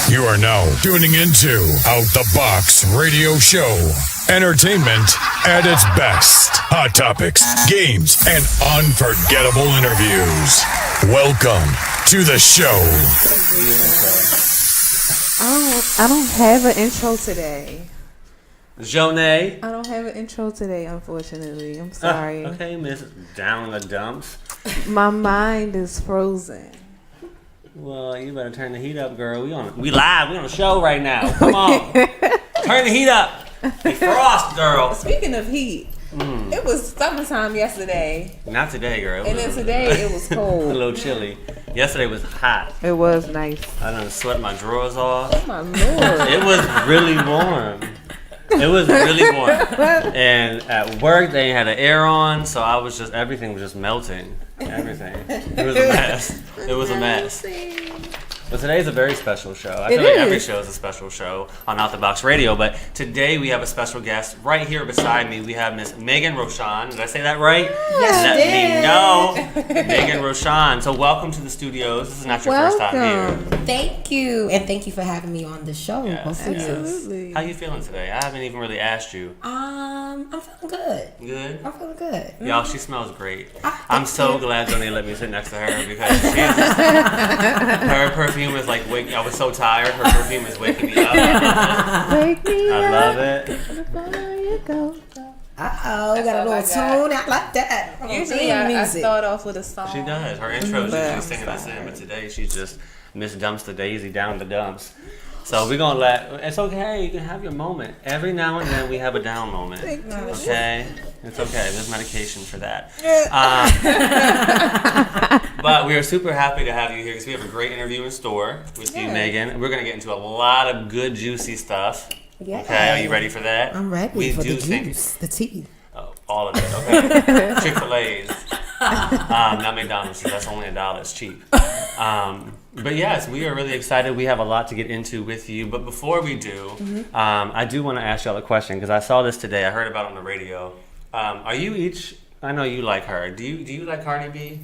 You are now tuning into Out the Box Radio Show. Entertainment at its best. Hot topics, games, and unforgettable interviews. Welcome to the show. I don't have an intro today. Jonay. I don't have an intro today, unfortunately. I'm sorry. Okay, Miss Down in the Dumps. My mind is frozen. Well, you better turn the heat up, girl. We live. We on the show right now. Come on. Turn the heat up. Defrost, girl. Speaking of heat, it was summertime yesterday. Not today, girl. And then today it was cold. A little chilly. Yesterday was hot. It was nice. I done sweat my drawers off. Oh my Lord. It was really warm. It was really warm. And at work, they had an air on, so everything was just melting. Everything. It was a mess. It was a mess. But today's a very special show. I feel like every show is a special show on Out the Box Radio. But today we have a special guest right here beside me. We have Miss Megan Roshan. Did I say that right? Yes, Let me know. Megan Roshan. So welcome to the studios. This is not your first time here. Thank you. And thank you for having me on the show. Yes. Absolutely. How you feeling today? I haven't even really asked you. I'm feeling good. Good? I'm feeling good. Y'all, she smells great. I'm so glad Johnny let me sit next to her because her perfume is like I was so tired. Her perfume is waking me up. Wake me I love it. Before you go. Uh-oh, got a little tune. I like that. Usually I start off with a song. She does. Her intro, she's just singing us in, but today she's just Miss Dumps the Daisy down the dumps. So we're going to it's okay. You can have your moment. Every now and then we have a down moment. Okay? It's okay. There's medication for that. But we are super happy to have you here because we have a great interview in store with you, Megan. We're going to get into a lot of good, juicy stuff. Yeah. Okay? Are you ready for that? I'm ready for the juice, the tea. Oh, all of it. Okay. Chick-fil-A's. Not McDonald's. That's only $1. It's cheap. But yes, we are really excited. We have a lot to get into with you. But before we do, I do want to ask y'all a question because I saw this today. I heard about it on the radio. Are you each? I know you like her. Do you like Cardi B?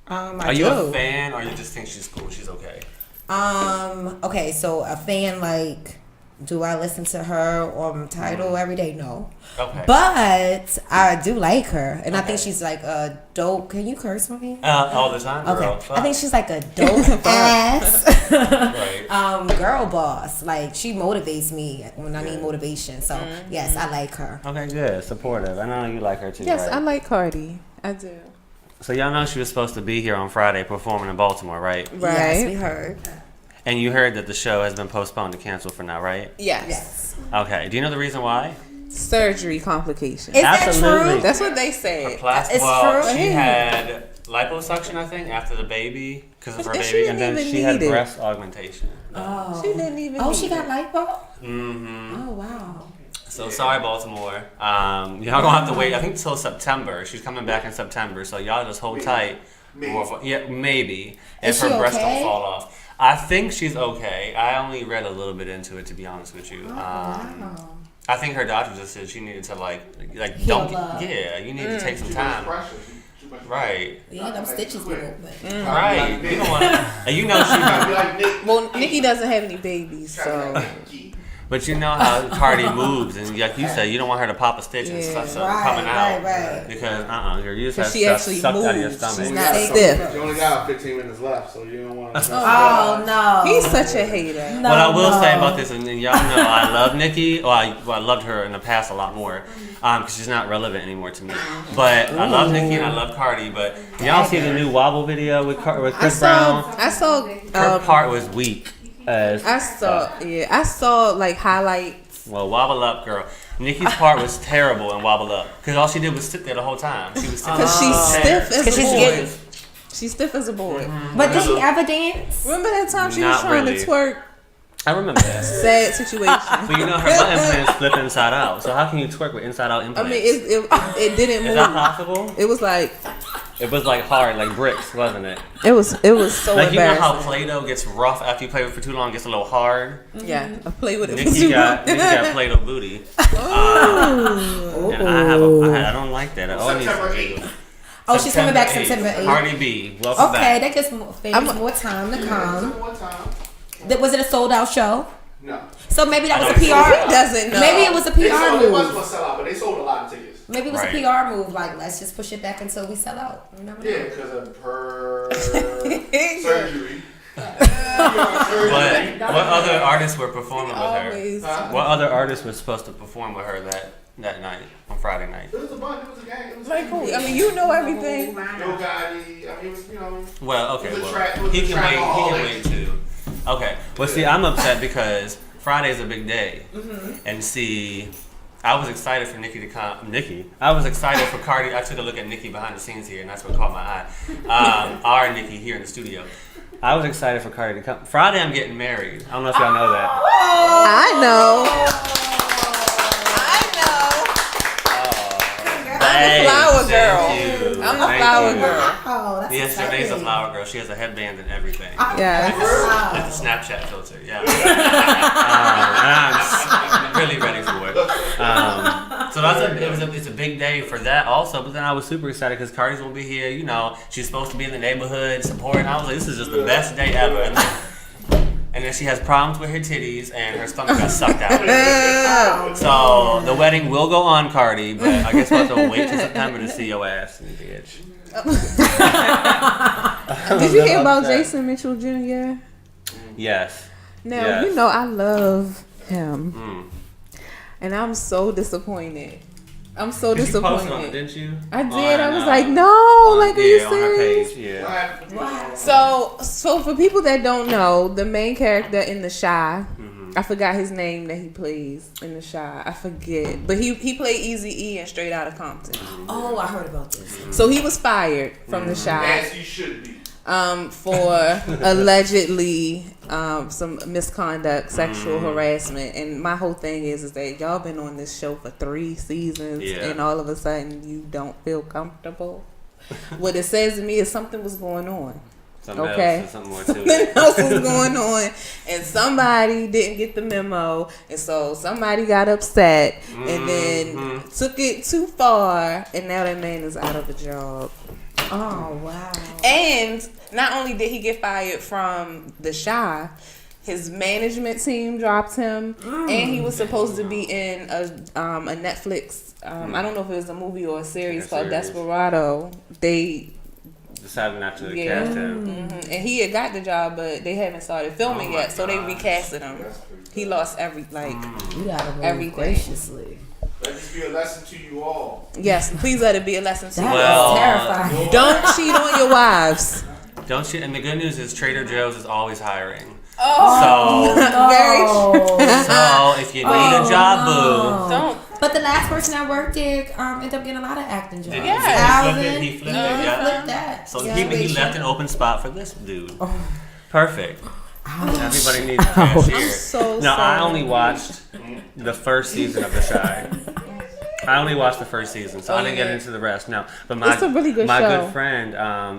Are you a fan, or you just think she's cool? She's okay. Okay, so a fan, like, do I listen to her on Tidal every day? No. Okay. But I do like her, and I think she's like a dope. Can you curse with me? All the time. Girl. Okay. I think she's like a dope ass right. girl boss. Like, she motivates me when I need motivation. So yes, I like her. Okay, good. Supportive. I know you like her too. Yes, right? I like Cardi. I do. So y'all know she was supposed to be here on Friday performing in Baltimore, right? Right. Yes, we heard. And you heard that the show has been postponed and canceled for now, right? Yes. Okay. Do you know the reason why? Surgery complications. Is that Absolutely. true? That's what they say. It's Well, true. she had liposuction, I think, after the baby, because of her And she baby, didn't and then even she had need it. breast augmentation. Oh. She didn't even. Oh, need she got it. lipo? Mm-hmm. Oh, wow. So sorry, Baltimore. Y'all gonna have to wait. I think till September. She's coming back in September, so y'all just hold tight. Maybe if Is her she breasts okay? don't fall off. I think she's okay. I only read a little bit into it, to be honest with you. Wow. I think her doctor just said she needed to like Heal don't up. you need to take some time. Right. Yeah, them stitches were open. Right. You don't want to, and you know she. Well, Nikki doesn't have any babies, so. But you know how Cardi moves, and like you said, you don't want her to pop a stitch and stuff coming out. Right. Because you just have she stuff actually sucked out of your moves. stomach. She's not Stiff. stiff. You only got 15 minutes left, so you don't want to. Oh, no. He's such a hater. No, What I will no. say about this, and y'all know I love Nikki. I loved her in the past a lot more because she's not relevant anymore to me. But I love Nikki and I love Cardi. But y'all see the new Wobble video with Chris Brown? I saw. Her part was weak. I saw like highlights. Well, Wobble Up, girl. Nikki's part was terrible in Wobble Up because all she did was sit there the whole time. She was sitting Because she's stiff as a boy. She's She's stiff as a boy. But did she ever dance? Remember that time she Not was trying really. to twerk? I remember that. Sad situation. But you know her butt implants flip inside out. So how can you twerk with inside out I implants? mean, it didn't move. Is that possible? It was like It was like hard, like bricks, wasn't it? it was so Like you know embarrassing. how Play-Doh gets rough after you play with it for too long, it gets a little hard. Yeah, I play with it. Nikki got Play-Doh booty. And I don't like that. September 8th. Oh, she's coming back September 8th. Cardi B, welcome Okay, back. that gives fans more time to come. One time. Was it a sold out show? No. So maybe that was a He PR. doesn't know. Maybe it was a It PR wasn't move. going to sell out, but they sold a lot of tickets. Maybe it was Right. a PR move. Like, let's just push it back until we sell out. You never know. Yeah, because of her surgery. What other artists were performing with her? Always. What other artists were supposed to perform with her that night on Friday night? It was a bunch. It was a gang. It was Like who? I mean, you know everything. Yo Gotti. I mean, it was, you know. Well, okay, It was a well, track- it was he a can wait. He can trackaholic. wait too. Okay. Well, see, I'm upset because Friday's a big day, and see, I was excited for Nikki to come. I was excited for Cardi. I took a look at Nikki behind the scenes here, and that's what caught my eye. Our Nikki here in the studio. I was excited for Cardi to come. Friday, I'm getting married. I don't know if y'all know that. I know. I'm the flower girl. I'm the flower girl. Oh, that's Yes, exciting. Renee's a flower girl. She has a headband and everything. Yeah. Like the Snapchat filter, yeah. I'm really ready for it. So it's a big day for that also. But then I was super excited because Cardi's gonna be here. You know, she's supposed to be in the neighborhood supporting. I was like, this is just the best day ever. And then she has problems with her titties and her stomach got sucked out. So the wedding will go on, Cardi, but I guess we'll have to wait till September to see your ass, you bitch. Did you hear about Jason Mitchell Jr.? Yes. Now, Yes. you know I love him. Mm. And I'm so disappointed. I'm so You posted on it, disappointed. didn't you? I did. On, I was like, no. Like, are you yeah, on her serious? page, yeah. Wow. So for people that don't know, the main character in The Shy, I forgot his name that he plays in The Shy. I forget, but he played Eazy-E in Straight Outta Compton. Oh, I heard about this. So he was fired from The Shy As he should be. for allegedly some misconduct, sexual harassment, and my whole thing is that y'all been on this show for 3 seasons, Yeah. and all of a sudden you don't feel comfortable. What it says to me is something was going on. Something Okay. else, something more to Something it. else was going on, and somebody didn't get the memo, and so somebody got upset, and then took it too far, and now that man is out of a job. Oh, wow. And not only did he get fired from The Shy, his management team dropped him, and he was supposed to be in a Netflix. I don't know if it was a movie or a series A called series. Desperado. They Decided not to Yeah. cast him. and he had got the job, but they haven't started filming Oh my yet, so they gosh. recasted him. He lost You gotta move Everything. graciously. Let this be a lesson to you all. Yes, please let it be a lesson to That you. Well, is terrifying. Don't cheat on your wives. Don't you? And the good news is Trader Joe's is always hiring. Oh, very. So if you need a job, boo. Don't. But the last person I worked there ended up getting a lot of acting jobs. Did Yeah. Alvin. He flipped it, He yeah. flipped that. So Yeah. he left an open spot for this dude. Perfect. Everybody needs a cashier. So No, I sorry. only watched the first season of The Shy. I only watched the first season, so I didn't get into the rest. No, but my It's a really good my show. good friend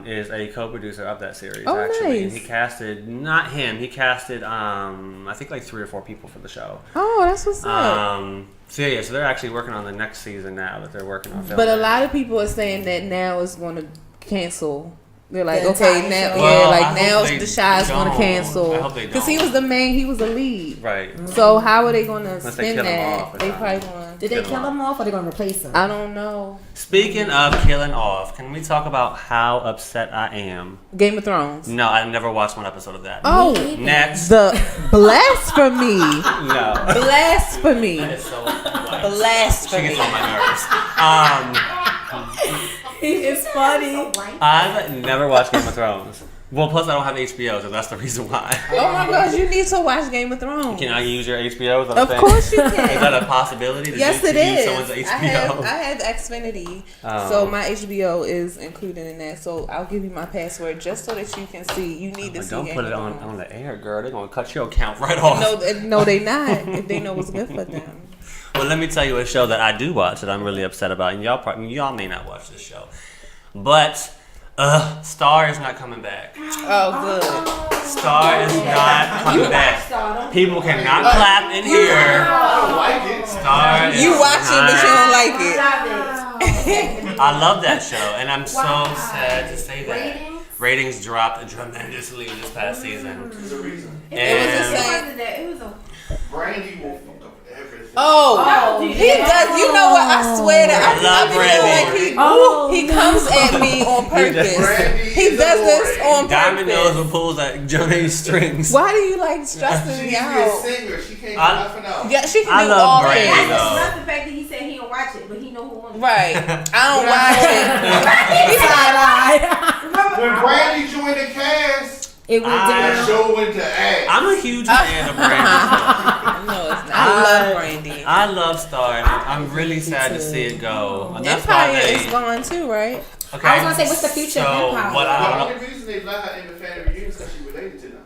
is a co-producer of that series. Oh, actually, nice. and he casted not him. He casted I think like 3 or 4 people for the show. Oh, that's what's up. So they're actually working on the next season now that they're working on. But a filming. lot of people are saying that now it's going to cancel. They're like, The okay, entire now, show. yeah, Well, like I hope now they The Shy is going to don't. cancel. I hope they Because he don't. was the main, he was the lead. Right. So how are they going to Unless they spin kill him that? off or They something. probably going to. Did they kill him off or they gonna replace him? I don't know. Speaking of killing off, can we talk about how upset I am? Game of Thrones. No, I never watched one episode of that. Oh, Next. the blasphemy. No. Blasphemy. It's so like, she Blasphemy. gets on my nerves. It's funny. I've never watched Game of Thrones. Well, plus I don't have HBO, so that's the reason why. Oh my gosh, you need to watch Game of Thrones. Can I use your HBO? Is that a Of thing? course you Is can. that a possibility? Yes, to it use is. someone's HBO? I have Xfinity, Oh. so my HBO is included in that. So I'll give you my password just so that you can see. You need to But see. don't Game put of it on Thrones. the air, girl. They're gonna cut your account right off. No, they not. If they know what's good for them. Well, let me tell you a show that I do watch that I'm really upset about, and y'all may not watch this show, but Star is not coming back. Oh, good. Star is not coming back. People cannot clap in here. I don't like it. Star is You watch it, but you don't like it. I love that show, and I'm so sad to say that. Ratings dropped tremendously this past season. There's a reason. It was a Brandy will fuck up everything. Oh, he does. You know what? I swear that I love Brandy. Like he comes at me on purpose. He does this on purpose. Diamond knows what pulls at Johnny's strings. Why do you like stressing me She's out? a singer. She can't do nothing else. Yeah, she can I do love all Brandy, things. though. Not the fact that he said he don't watch it, but he know who won. Right. I don't watch it. When Brandy joined the cast, It went that down. show went to ass. I'm a huge fan of Brandy. No, it's not. I love Brandy. I love Star, and I'm really sad to see it go. And that's why Empire they. is gone too, right? Okay. I was gonna say, what's the future of So Empire? what The I only reason they let her in the family reunion is because she related to them.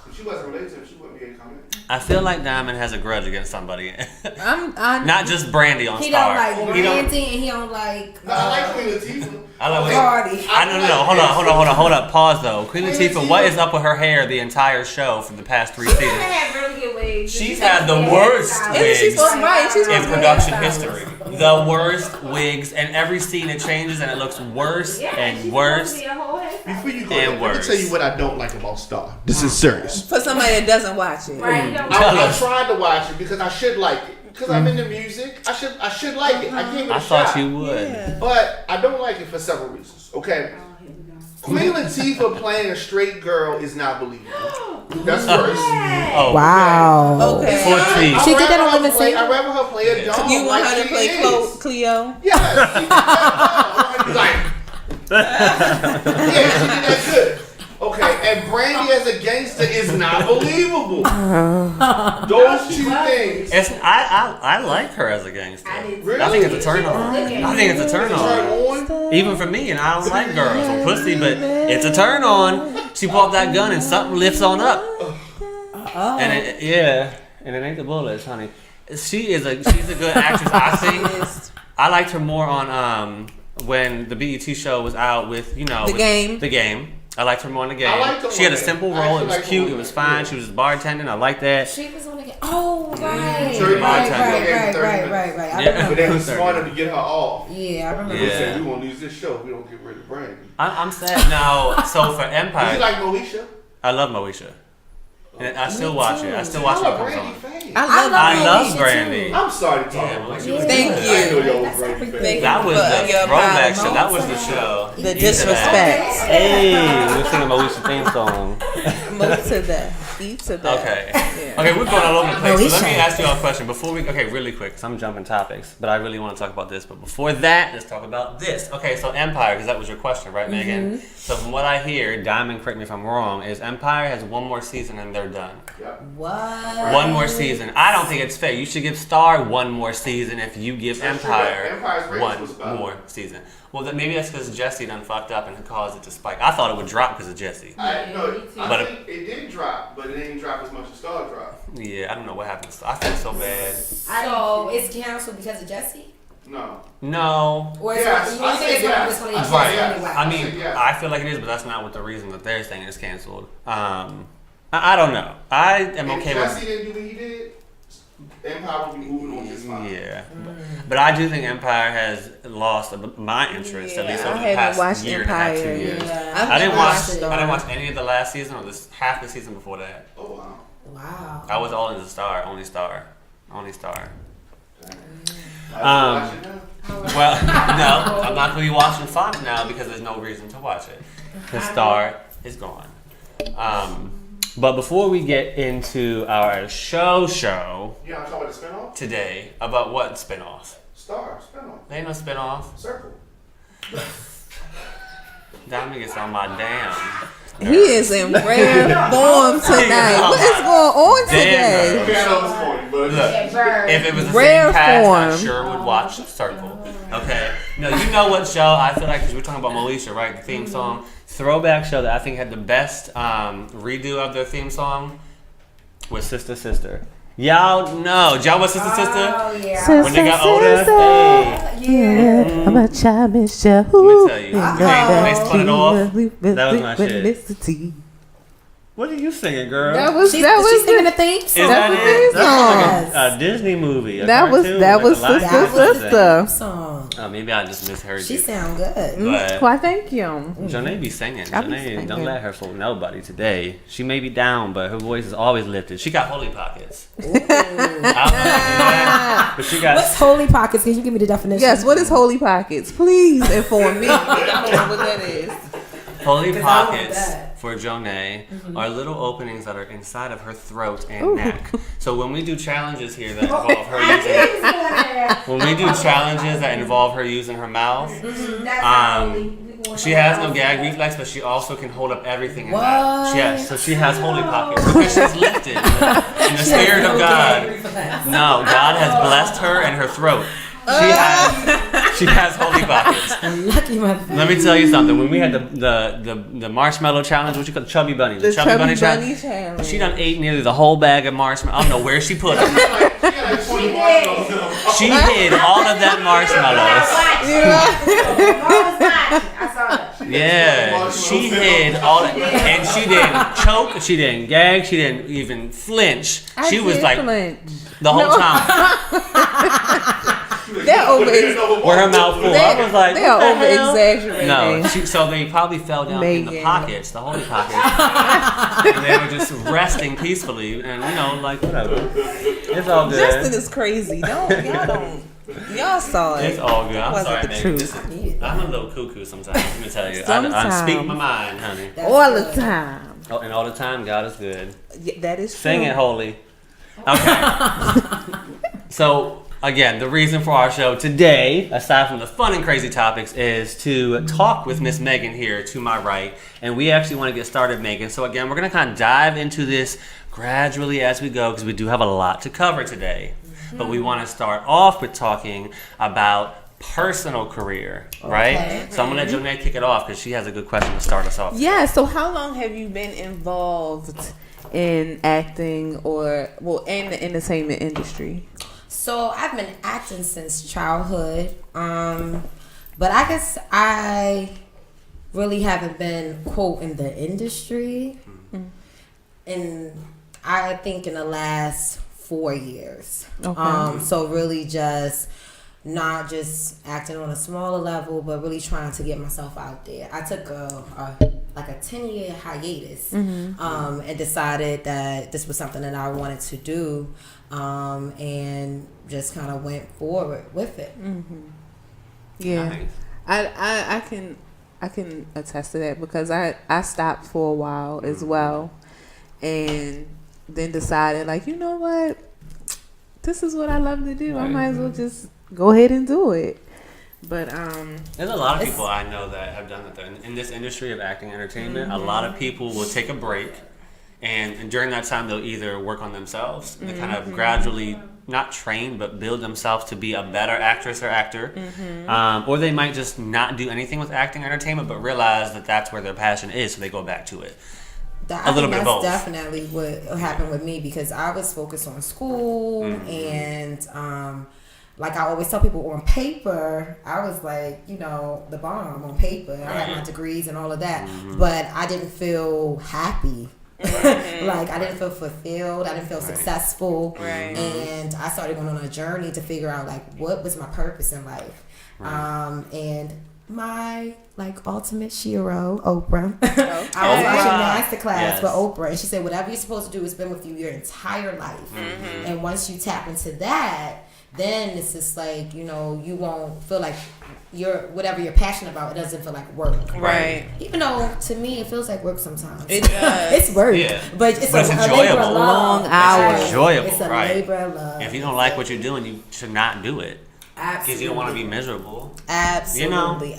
If she wasn't related to them, she wouldn't be able to come in. I feel like Diamond has a grudge against somebody. I'm Not just Brandy on He Star. don't like He don't- Brandy and he don't like No, I like Queen Latifah. I like Cardi. I don't know. Hold up. Pause though. Queen Latifah, what is up with her hair the entire show for the past 3 seasons? had really good wigs. She's had the worst Isn't she wigs supposed to right? She's supposed in to be production hairstylist. history. The worst wigs, and every scene it changes and it looks worse and worse. Before you go, And there, let me worse. tell you what I don't like about Star. This is serious. For somebody that doesn't watch it. Right, you don't I tried to watch it because I should like it. Because I'm into music, I should like it. I gave it a I shot. thought you would. Yeah. But I don't like it for several reasons. Okay. Queen Latifah playing a straight girl is not believable. That's first. Oh, Wow. Okay. 14. She did that on Living Single? I'd rather her play a dog. You want like her to she play is. Cleo? Yes. She did that well. Like, yeah, she did that good. Okay, and Brandy as a gangster is not believable. Those two things. It's, I like her as a gangster. Really? I think it's a turn on. I think it's a turn Turn on. on. Even for me, and I don't like girls or pussy, but it's a turn on. She pulled that gun and something lifts on up. And and it ain't the bullets, honey. She's a good actress. I think I liked her more on when the BET show was out with The Game. I liked her more in the game. I liked her She had a on simple that. I role. It actually was liked cute. her It on was that. fine. Yeah. She was bartending. I like that. She was on the game. Oh, right. 30 Right. minutes. I Yeah. But they remember. was smart enough to get her off. Yeah, I remember. They Yeah. said, we won't lose this show if we don't get rid of Brandy. I'm sad now. So for Did Empire, you like Moesha? I love Moesha. And I still Me watch too. it. I still watch I'm it a when it comes Brandy on. fan. I love Moesha, Brandy. too. I'm sorry to talk Yeah, about Moesha you. was Thank good. you. I know y'all was Brandy Thank fans. That was But the your throwback problem. show. That was the show. The disrespect. Hey, we're singing Moesha theme song. Move to the beat to the. Okay. Yeah. Okay, we're going all over the place. So let me Moesha. ask you all a question before we. Okay, really quick, because I'm jumping topics, but I really want to talk about this. But before that, let's talk about this. Okay, so Empire, because that was your question, right, Megan? So from what I hear, Diamond, correct me if I'm wrong, is Empire has one more season and they're done. Yep. What? One more season. I don't think it's fair. You should give Star one more season if you give That's true. Empire Empire's ratings one was about- more season. Well, then maybe that's because Jesse done fucked up and it caused it to spike. I thought it would drop because of Jesse. I But think it did drop, but it didn't drop as much as Star dropped. Yeah, I don't know what happened. I feel so bad. So it's canceled because of Jesse? No. No. Or Yes, it's, you I think say it's gonna yes. be Right. canceled anyway? I mean, Yeah. I feel like it is, but that's not what the reason that they're saying it's canceled. I don't know. I am okay If with. Jesse didn't do what he did, Empire would be moving on just fine. Yeah, but I do think Empire has lost my interest at least Yeah, over I the haven't past watched year and a half, Empire. 2 years. Yeah. I didn't watch. Star. I didn't watch any of the last season or this half the season before that. Oh, wow. Wow. I was all in the Star, only Star. Watch it now. Well, no, I'm not going to be watching Fox now because there's no reason to watch it. The Star is gone. But before we get into our show You know, I'm talking about the spinoff? today, about what spinoff? Star, spinoff. There ain't no spinoff. Circle. Diamond gets on my damn. He is in rare form tonight. What is going on today? Okay, I know this point, but Look, if it was the Rare same cast, I form. sure would watch Circle. Okay. No, you know what show I feel like, because we're talking about Moesha, right? The theme song. Throwback show that I think had the best redo of their theme song was Sister Sister. Y'all know. Y'all was Sister Sister? Oh, yeah. When they got older? Hey. Yeah. I'm a chime show. Let me tell you. When they spun it off, that was my shit. What are you singing, girl? She's singing the theme song. Is that it? Yes. That's like a Disney movie. That was sister. Song. Oh, maybe I just misheard She you. sound good. But Why, thank you. Janae be singing. I be Janae, singing. don't let her fool nobody today. She may be down, but her voice is always lifted. She got holy pockets. I don't know, but she got. What's holy pockets? Can you give me the definition? Yes, what is holy pockets? Please inform me. I don't know what that is. Holy 'Cause I want pockets that. for Jonae are little openings that are inside of her throat and neck. So when we do challenges here that involve her using her mouth, she has no gag reflex, but she also can hold up everything in that. So she has holy pockets because she's lifted in the spirit of God. No, God has blessed her and her throat. She has holy pockets. Lucky mother. Let me tell you something. When we had the marshmallow challenge, what you call the chubby bunny, The chubby bunny challenge. she done ate nearly the whole bag of marshmallows. I don't know where she put them. She hid all of that marshmallows. I saw that. Yeah, she hid all that, and she didn't choke, she didn't gag, she didn't even flinch. She was like the whole time. They're over With her mouth full. I was like, they are what the over hell? exaggerating. No, so they probably fell down in the pockets, the holy pockets, and they were just resting peacefully, and like whatever. It's all good. Justin is crazy. Y'all saw it. It's all good. I'm Wasn't sorry, the Megan. truth. I'm a little cuckoo sometimes. Let me tell you, I Sometimes. speak my mind, honey. All the time. Oh, and all the time, God is good. Yeah, that is true. Sing it, holy. Okay. So. Again, the reason for our show today, aside from the fun and crazy topics, is to talk with Miss Megan here to my right. And we actually want to get started, Megan. So again, we're going to kind of dive into this gradually as we go because we do have a lot to cover today. But we want to start off with talking about personal career, right? Okay. So I'm going to let Jonae kick it off because she has a good question to start us off. Yeah, so how long have you been involved in acting in the entertainment industry? So I've been acting since childhood, but I guess I really haven't been, quote, in the industry, and I think in the last 4 years. Okay. So really just not just acting on a smaller level, but really trying to get myself out there. I took a 10-year hiatus, and decided that this was something that I wanted to do, and just kind of went forward with it. Yeah, Nice. I can attest to that because I stopped for a while as well, and then decided you know what, this is what I love to do. I might as well just go ahead and do it. But there's a lot of people I know that have done that though. In this industry of acting entertainment, a lot of people will take a break, and during that time they'll either work on themselves and kind of gradually not train but build themselves to be a better actress or actor, or they might just not do anything with acting or entertainment but realize that that's where their passion is, so they go back to it. I little think bit of that's both. definitely what happened with me because I was focused on school and like I always tell people, on paper I was the bomb on paper. I had my degrees and all of that, but I didn't feel happy. I didn't feel fulfilled. I didn't feel successful. And I started going on a journey to figure out what was my purpose in life. And my ultimate hero, Oprah. I was watching masterclass for Oprah, and she said, whatever you're supposed to do is been with you your entire life. And once you tap into that, then it's just you won't feel like whatever you're passionate about, it doesn't feel like work. right. Even though to me it feels like work sometimes. It does. It's work, Yeah. but it's But it's a enjoyable. labor of love. Long hours. It's enjoyable, It's a right. labor of love. If you don't like what you're doing, you should not do it because you don't want to be miserable. Absolutely.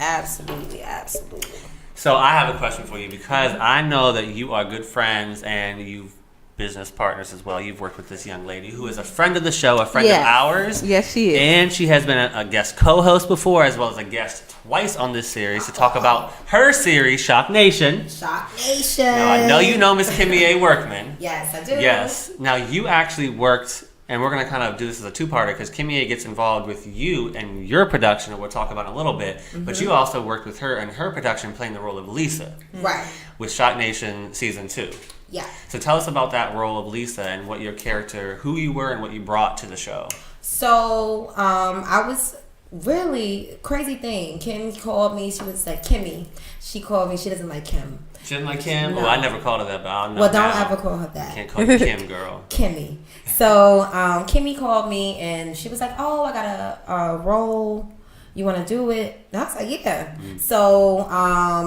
So I have a question for you because I know that you are good friends and you've business partners as well. You've worked with this young lady who is a friend of the show, a friend of ours. Yes, she is. And she has been a guest co-host before as well as a guest twice on this series to talk about her series, Shock Nation. Shock Nation. Now, I know you know Miss Kimmy A. Workman. Yes, I do. Yes. Now, you actually worked, and we're going to kind of do this as a two-parter because Kimmy A. gets involved with you and your production, and we'll talk about in a little bit. But you also worked with her and her production playing the role of Lisa Right. with Shock Nation Season 2. Yeah. So tell us about that role of Lisa and what your character, who you were and what you brought to the show. So I was really crazy thing. Kim called me. She was like, Kimmy. She called me. She doesn't like Kim. She didn't like Kim? No. Well, I never called her that, but I'll know Well, don't now. ever call her that. Can't call you Kim, girl. Kimmy. So Kimmy called me and she was like, "Oh, I got a role. You want to do it?" And I was like, "Yeah." So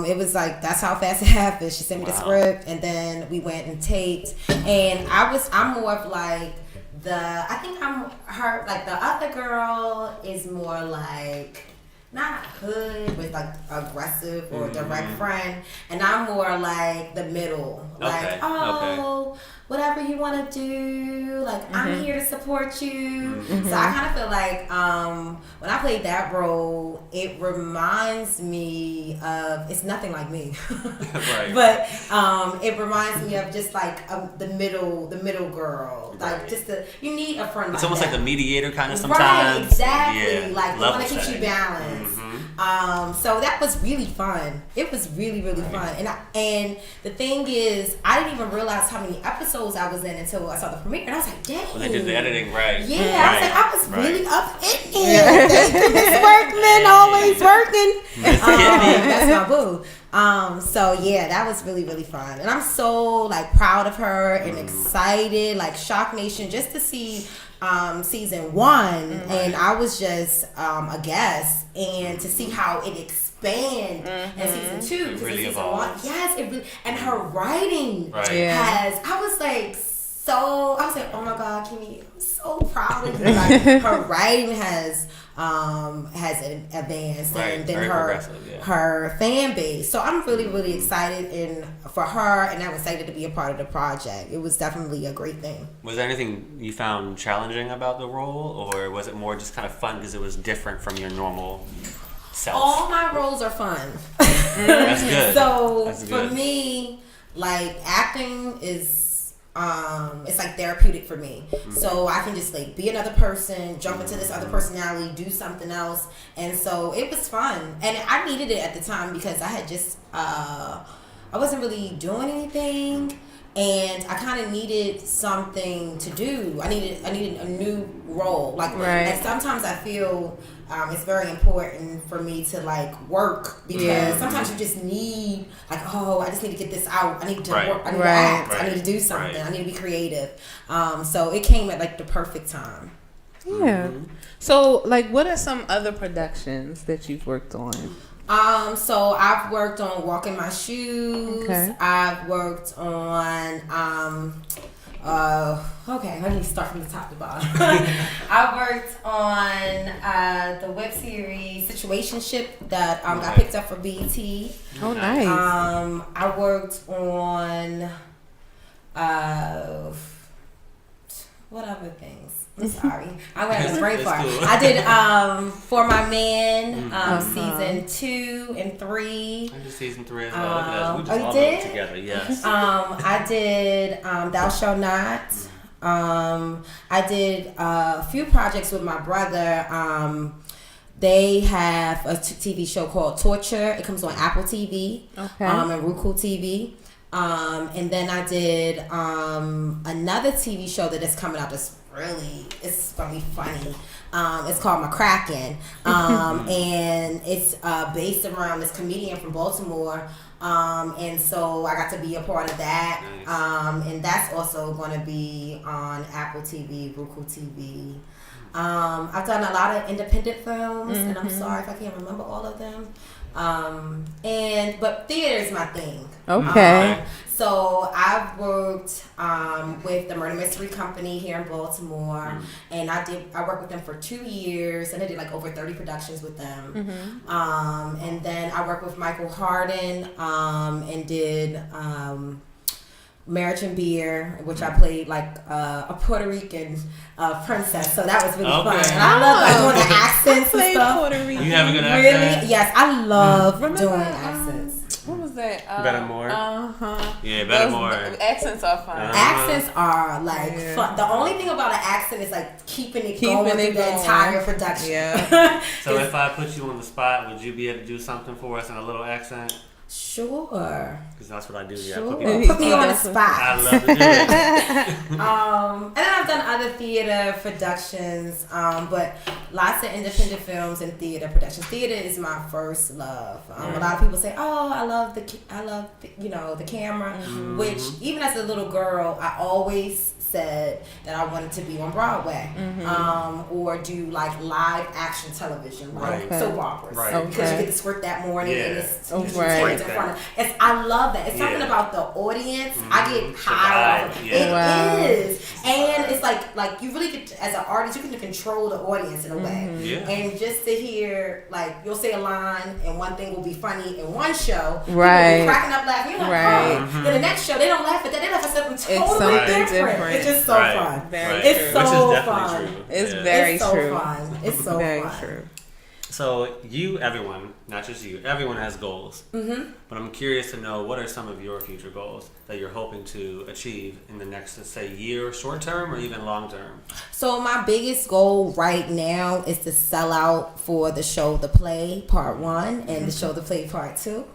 it was like that's how fast it happened. She sent me the script and then we went and taped. And I'm more of like I think I'm her like the other girl is more like not hood with like aggressive or direct friend, and I'm more like the middle, like whatever you want to do, like I'm here to support you. So I kind of feel like when I played that role, it reminds me of it's nothing like me, Right. but it reminds me of just like the middle girl, like just you need a friend. It's like almost that. like a mediator kind of sometimes. Right, exactly. Yeah. Like the Level one that keeps you setting. balanced. So that was really fun. It was really, really fun. And the thing is, I didn't even realize how many episodes I was in until I saw the premiere. And I was like, dang. When they did the editing, right. Yeah, I was really up in here. Thank you, Miss Workman, always working. That's my boo. So yeah, that was really, really fun. And I'm so like proud of her and excited, like Shock Nation, just to see season 1 and I was just a guest, and to see how it expand in season 2 because really season evolves. 1, yes, it really, and her writing Yeah. I was like, oh my God, Kimmy, I'm so proud of you. Like, her writing has advanced, Right, and then very her progressive, yeah. her fan base. So I'm really, really excited for her, and I'm excited to be a part of the project. It was definitely a great thing. Was there anything you found challenging about the role, or was it more just kind of fun because it was different from your normal self? All my roles are fun. That's good. So That's for good. me, like acting is it's like therapeutic for me. So I can just like be another person, jump into this other personality, do something else, and so it was fun. And I needed it at the time because I had just I wasn't really doing anything, and I kind of needed something to do. I needed a new role. Like, and sometimes I feel it's very important for me to like work because sometimes you just need like, oh, I just need to get this out. I need to work. I need to act. I need to do something. I need to be creative. So it came at like the perfect time. Yeah. So like, what are some other productions that you've worked on? So I've worked on Walking My Shoes. Okay. I've worked on okay, let me start from the top to bottom. I worked on the web series Situationship that got picked up for BET. Oh, nice. I worked on what other things? I'm sorry. I went on a brain fart. Cool. I did For My Man season 2 and 3. I did season 3 as well. Look at us. We just you all did? did it together. Yes. I did Thou Shalt Not. I did a few projects with my brother. They have a TV show called Torture. It comes on Apple TV and Roku TV. And then I did another TV show that is coming out that's it's gonna be funny. It's called McCracken. And it's based around this comedian from Baltimore. And so I got to be a part of that. Nice. And that's also going to be on Apple TV, Roku TV. I've done a lot of independent films, and I'm sorry if I can't remember all of them. But theater is my thing. Okay. So I've worked with the Murder Mystery Company here in Baltimore, and I worked with them for 2 years, and I did like over 30 productions with them. And then I worked with Michael Hardin and did Marriage and Beer, which I played like a Puerto Rican princess. So that was really fun. And I love doing the accents and stuff. Puerto Rican. You have a good accent? Really? Yes, I love doing accents. What was that? Better More? Uh-huh. Yeah, Better More. Accents are fun. Accents are like fun. The only thing about an accent is like keeping it going through the entire production. Yeah. So if I put you on the spot, would you be able to do something for us in a little accent? Sure. Because that's what I do here. Sure. I Put me on the I spot. love to do it. And then I've done other theater productions, but lots of independent films and theater productions. Theater is my first love. A lot of people say, "Oh, I love the camera," which even as a little girl, I always said that I wanted to be on Broadway, or do like live action television, like soap operas, because you get to script that morning and it's usually in front of. I love that. It's something about the audience. I get high off of it. It is, and it's like you really get as an artist, you can control the audience in a way, and just to hear like you'll say a line and one thing will be funny in one show, people will be cracking up laughing. You're like, oh, then the next show they don't laugh at that. They laugh at something totally different. It's just so fun. It's so fun. It's very so true. Fun. It's so very fun. true. So everyone, not just you, everyone has goals. But I'm curious to know, what are some of your future goals that you're hoping to achieve in the next, let's say, year, short term, or even long term? So my biggest goal right now is to sell out for the show, The Play Part 1 and the show, The Play Part 2.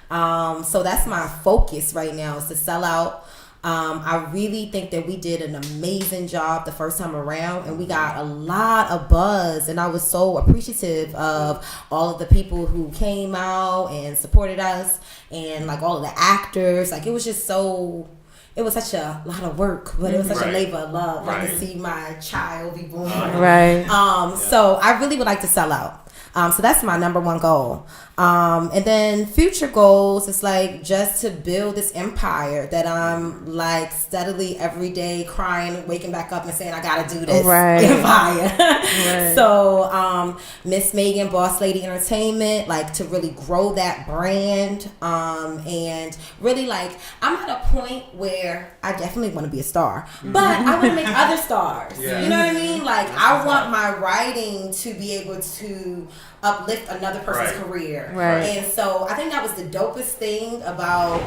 So that's my focus right now, is to sell out. I really think that we did an amazing job the first time around, and we got a lot of buzz, and I was so appreciative of all of the people who came out and supported us, and like all of the actors. Like it was just so, it was such a lot of work, but it was such a labor of love, like to see my child be born. So I really would like to sell out. So that's my number one goal. And then future goals is like just to build this empire that I'm like steadily every day crying, waking back up and saying, I gotta do this empire. So Miss Megan Bosslady Entertainment, like to really grow that brand. And really like, I'm at a point where I definitely want to be a star, but I want to make other stars. You know what I mean? Like I want my writing to be able to uplift another person's career. And so I think that was the dopest thing about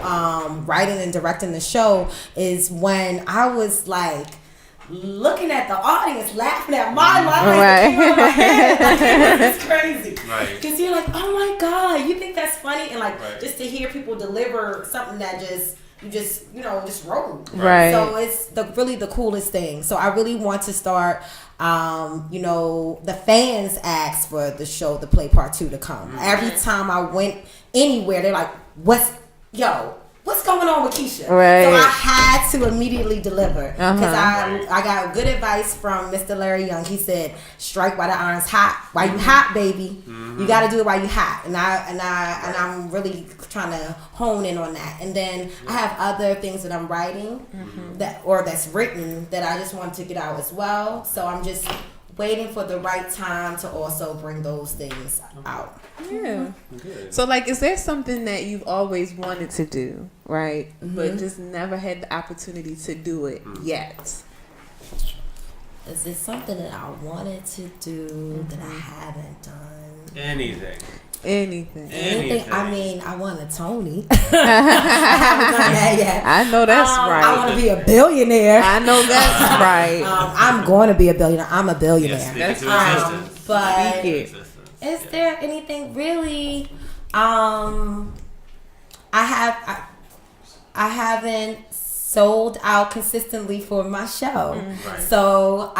writing and directing the show, is when I was like looking at the audience laughing at my lines in my head. Like, it's crazy. Because you're like, oh my God, you think that's funny? And like just to hear people deliver something that just roll. So it's really the coolest thing. So I really want to start, the fans asked for the show, The Play Part 2 to come. Every time I went anywhere, they're like, what's going on with Keisha? So I had to immediately deliver, because I got good advice from Mr. Larry Young. He said, strike while the iron's hot. While you hot, baby, you got to do it while you hot. And I'm really trying to hone in on that. And then I have other things that I'm writing that's written that I just want to get out as well. So I'm just waiting for the right time to also bring those things out. Yeah. Good. So like, is there something that you've always wanted to do, right? But just never had the opportunity to do it yet? Is there something that I wanted to do that I haven't done? Anything. I mean, I won a Tony. I haven't done that yet. I know that's right. I want to be a billionaire. I know that's right. I'm going to be a billionaire. I'm a billionaire. Yes, but is there anything really? I haven't sold out consistently for my show. So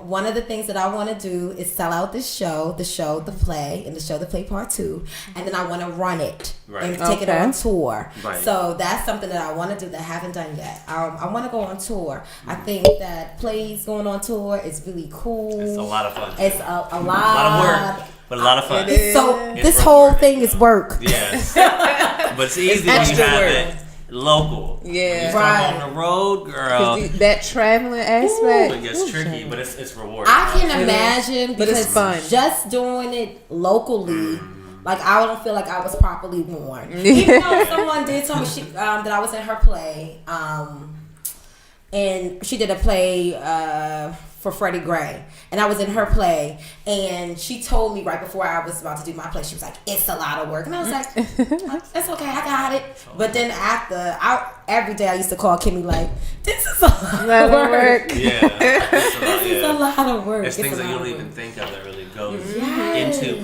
one of the things that I want to do is sell out the show, The Play, and the show, The Play Part 2, and then I want to run it and take it on tour. So that's something that I want to do that I haven't done yet. I want to go on tour. I think that plays going on tour is really cool. It's a lot of fun. It's a lot of work, but a lot of fun. So this whole thing is work. Yes. But it's easy when you have it local. Yeah. Right. On the road, girl. That traveling aspect. It gets tricky, but it's rewarding. I can imagine, but it's fun. Just doing it locally, like I don't feel like I was properly warned. Even though someone did tell me that I was in her play, and she did a play for Freddie Gray, and I was in her play, and she told me right before I was about to do my play, she was like, it's a lot of work, and I was like, that's okay, I got it. But then after, every day I used to call Kimmy like, this is It's a lot Let of it work. work. Yeah. It's a lot of work. It's things a that you lot don't of even work. think of that really goes Yes. into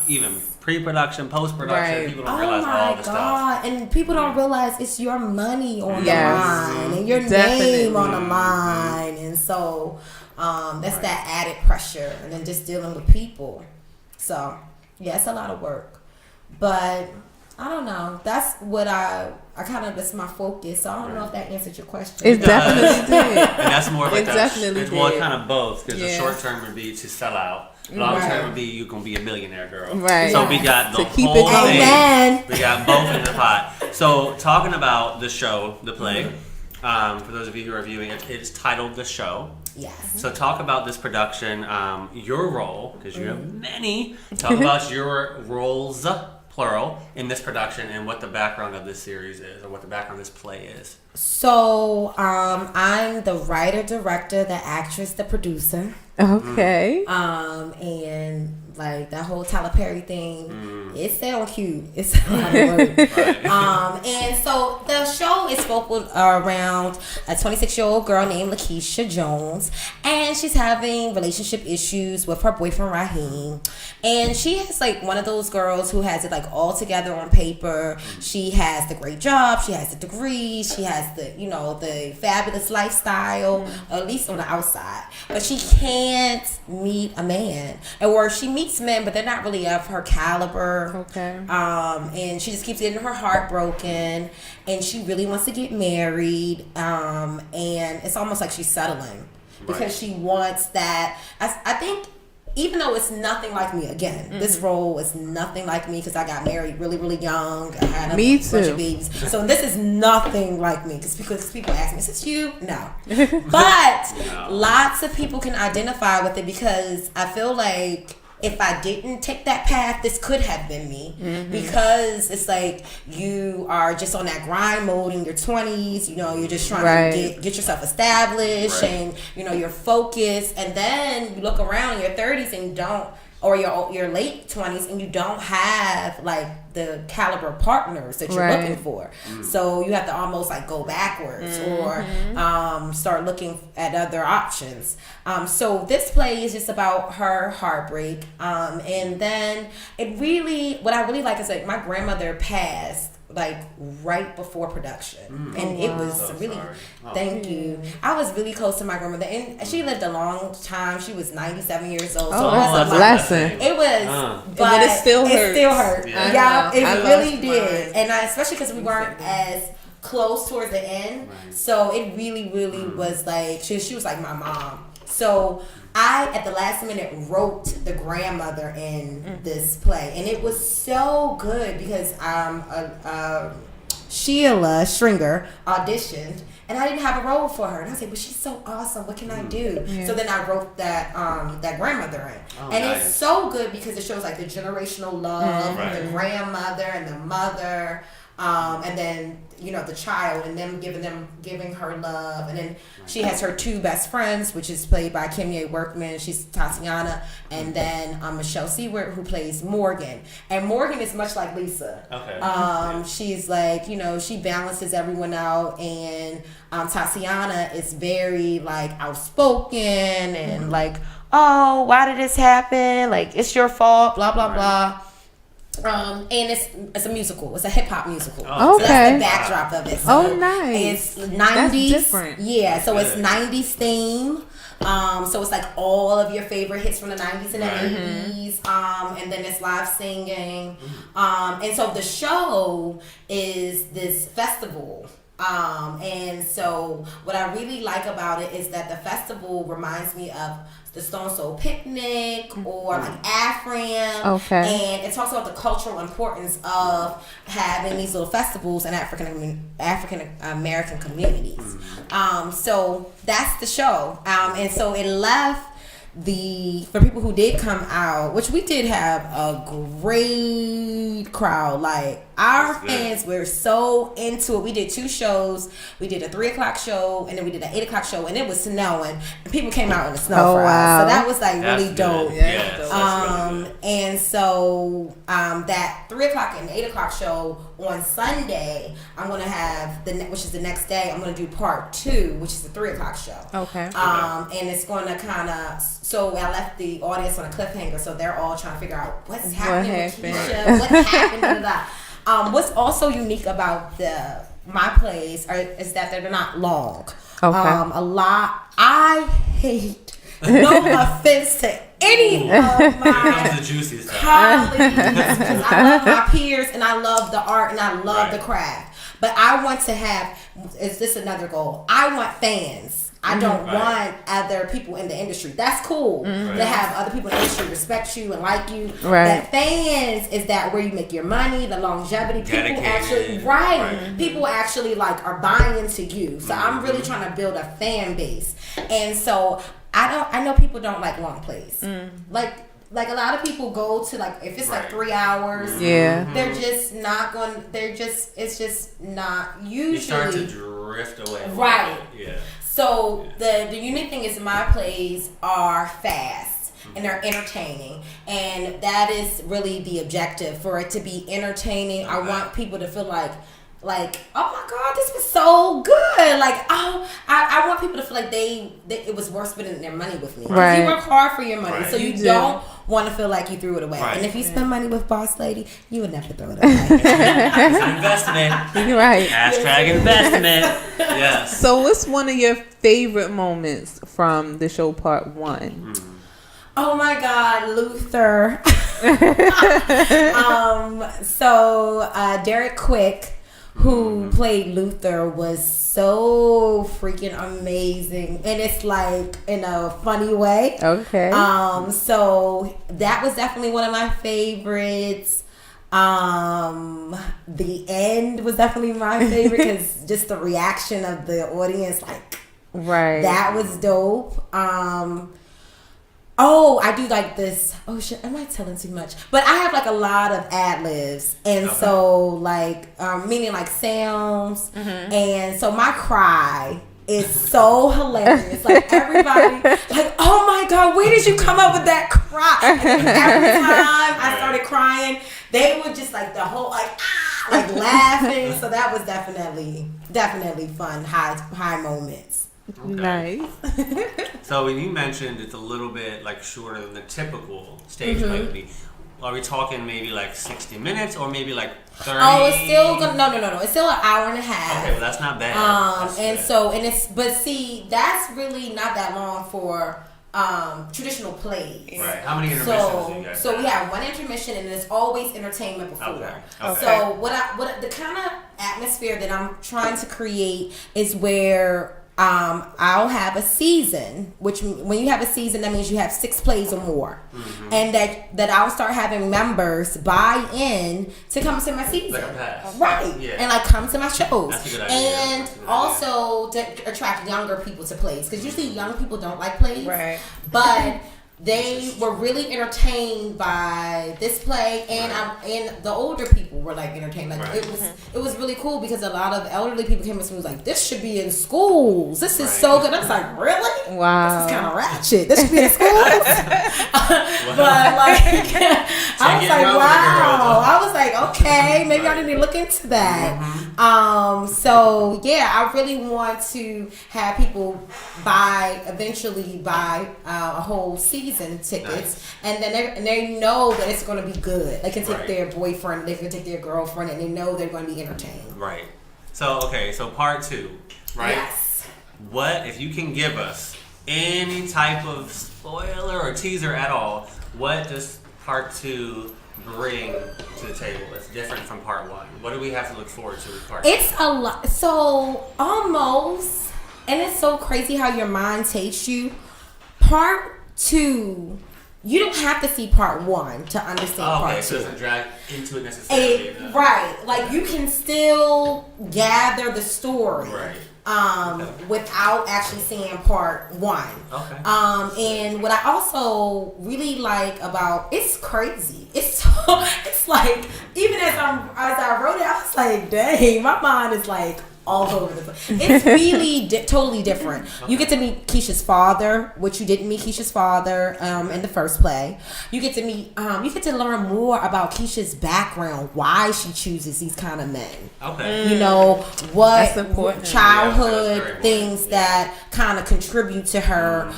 even pre-production, post-production. Right. People don't Oh realize all my the stuff. God. And people don't realize it's your money on Yes. the line and your Definitely. name on the line. And so that's that added pressure. And then just dealing with people. So, yeah, it's a lot of work. But I don't know. That's what that's my focus. So I don't know if that answered your question. It definitely did. And that's more like It definitely well, did. kind of both. Because the Yeah. short term would be to sell out. Long Right. term would be you're gonna be a millionaire girl. Right. So we got the To keep it whole going. thing. Amen. We got both in the pot. So talking about the show, the play. For those of you who are viewing it, it's titled The Show. Yes. So talk about this production, your role, because you have many. Talk about your roles, plural, in this production and what the background of this series is, or what the background of this play is. So I'm the writer, director, the actress, the producer. Okay. And like that whole Tyler Perry thing, it sound cute. It's a lot of work. And so the show is focused around a 26-year-old girl named Lakeisha Jones, and she's having relationship issues with her boyfriend Raheem. And she is like one of those girls who has it like all together on paper. She has the great job, she has the degree, she has the the fabulous lifestyle, at least on the outside. But she can't meet a man, or she meets men, but they're not really of her caliber. Okay. And she just keeps getting her heart broken, and she really wants to get married. And it's almost like she's settling because she wants that. I think. Even though it's nothing like me, again, this role is nothing like me because I got married really, really young. I had a bunch of babies. So this is nothing like me because people ask me, is this you? No. But lots of people can identify with it because I feel like if I didn't take that path, this could have been me. Because it's like you are just on that grind mode in your 20s. You're just trying to get yourself established and, you're focused. And then you look around in your 30s and you don't, or your late 20s and you don't have like the caliber partners that you're looking for. So you have to almost like go backwards or start looking at other options. So this play is just about her heartbreak. And then what I really like is like my grandmother passed like right before production. And it was really, thank you. I was really close to my grandmother and she lived a long time. She was 97 years old. So that's a blessing. It was, but then it still hurts. It still hurt. Yeah, it really did. And especially because we weren't as close towards the end. So it really, really was like, she was like my mom. So I, at the last minute, wrote the grandmother in this play. And it was so good because Sheila Stringer auditioned. And I didn't have a role for her. And I said, well, she's so awesome. What can I do? Yeah. So then I wrote that grandmother in. And nice. It's so good because it shows like the generational love of the grandmother and the mother. And then, the child and them giving her love. And then she has her two best friends, which is played by Kimye Workman. She's Tatiana. And then Michelle Seward, who plays Morgan. And Morgan is much like Lisa. Okay. She's like, she balances everyone out. And Tatiana is very like outspoken and like, oh, why did this happen? Like, it's your fault, blah, blah, blah. And it's a musical. It's a hip hop musical. Oh, okay. So that's the backdrop of it. So nice. It's 90s. That's different. Yeah. So it's 90s theme. So it's like all of your favorite hits from the 90s and the 80s. And then it's live singing. And so the show is this festival. And so what I really like about it is that the festival reminds me of the Stone Soul Picnic or like Afram. Okay. And it talks about the cultural importance of having these little festivals in African American communities. So that's the show. And so it left for people who did come out, which we did have a great crowd, like Our That's good. fans were so into it. We did 2 shows. We did a 3:00 show, and then we did an 8:00 show, and it was snowing. And people came out in the snow Oh, for us. wow. So that was like That's really good. dope. Yes, that's really good. And so that 3:00 and 8:00 show on Sunday, I'm gonna have which is the next day. I'm gonna do part 2, which is the 3:00 show. Okay. And it's gonna kind of. So I left the audience on a cliffhanger, so they're all trying to figure out what's happening with Keisha, what happened. Da, da, da. What's also unique about my plays is that they're not long. Okay. I hate. No offense to any of Here my comes the juicy stuff. colleagues, because I love my peers and I love the art and I love Right. the craft. But I want to have, is this another goal? I want fans. I don't Right. want other people in the industry. That's cool to have other people in the industry respect you and like you. Right. But fans is that where you make your money, the longevity. People Dedicated. actually, right. People actually like are buying into you. So I'm really trying to build a fan base. And so I know people don't like long plays. Like a lot of people go to like if it's like Right. 3 hours. Yeah. They're just not going. It's just not usually. You start to drift away. a little Right. bit. Yeah. So the unique thing is my plays are fast and they're entertaining, and that is really the objective, for it to be entertaining. I want people to feel like oh my god, this was so good. Like, oh, I want people to feel like they it was worth spending their money with me. 'Cause Right. You work hard for your money, Right. so you You do. don't want to feel like you threw it away. Right. And if you spend money with Bosslady, you would never throw it away. It's an investment. You're right. Hashtag investment. Yes. So, what's one of your favorite moments from the show part 1? Oh my God, Luther. Derek Quick, who played Luther, was so freaking amazing, and it's like in a funny way. Okay. So that was definitely one of my favorites. The end was definitely my favorite because just the reaction of the audience, like right. that was dope. Oh, I do like this. Oh shit, am I telling too much? But I have like a lot of ad libs, and so like meaning like sounds, and so my cry is so hilarious. Like everybody, like, oh my god, where did you come up with that cry? And then every time I started crying, they would just like the whole like laughing. So that was definitely fun. High moments. Nice. So when you mentioned it's a little bit like shorter than the typical stage play would be, are we talking maybe like 60 minutes or maybe like 30? Oh, it's still no. It's still an hour and a half. Okay, well that's not bad. That's And but see, that's really not that long for traditional plays. right. How many intermissions do you guys So we have one intermission, and there's always entertainment before. Okay. So what the kind of atmosphere that I'm trying to create is where I'll have a season, which when you have a season, that means you have 6 plays or more, and that I'll start having members buy in to come to my season, Like a pass. right? Yeah. And like come to my shows, That's a good idea. and That's a good also to attract younger people to plays, because usually young people don't like plays, Right. but they were really entertained by this play, and and the older people were like entertained. Like Right. it was really cool because a lot of elderly people came up to me and was like, "This should be in schools. This is Right. so good." I was like, "Really? Wow. This is kind of ratchet. This should be in schools." But like, I was it like, well, "Wow." girl. I was like, "Okay, maybe I need to look into that." So yeah, I really want to have people eventually buy a whole season tickets, and then they know that it's going to be good. They can take Right. their boyfriend, they can take their girlfriend, and they know they're going to be entertained. Right. So so part 2, right? Yes. What if you can give us any type of spoiler or teaser at all? What does part 2 bring to the table that's different from part 1? What do we have to look forward to with part 2? It's a lot. So almost, and it's so crazy how your mind takes you. Part 2, you don't have to see part 1 to understand part 2. So it doesn't drag into it necessarily. Right, like you can still gather the story. Right. without actually seeing part 1. Okay. And what I also really like about it's crazy. It's like even as I wrote it, I was like, dang, my mind is like all over the place. It's really totally different. You get to meet Keisha's father, which you didn't meet Keisha's father in the first play. You get to meet, you get to learn more about Keisha's background, why she chooses these kind of men. Okay. You know, what That's important. childhood Yeah, that's very things that kind of contribute to her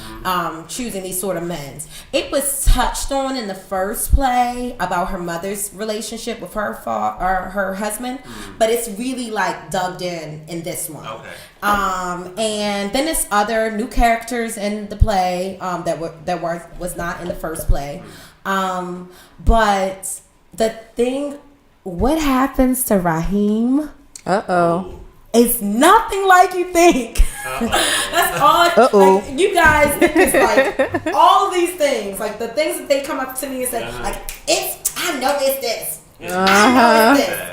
choosing these sort of men. It was touched on in the first play about her mother's relationship with her her husband, but it's really like dug in this one. Okay. And then there's other new characters in the play that was not in the first play. But the thing, what happens to Raheem? It's nothing like you think. That's all. Like, you guys think it's like all of these things, like the things that they come up to me and say, like I know it's this. I know it's this.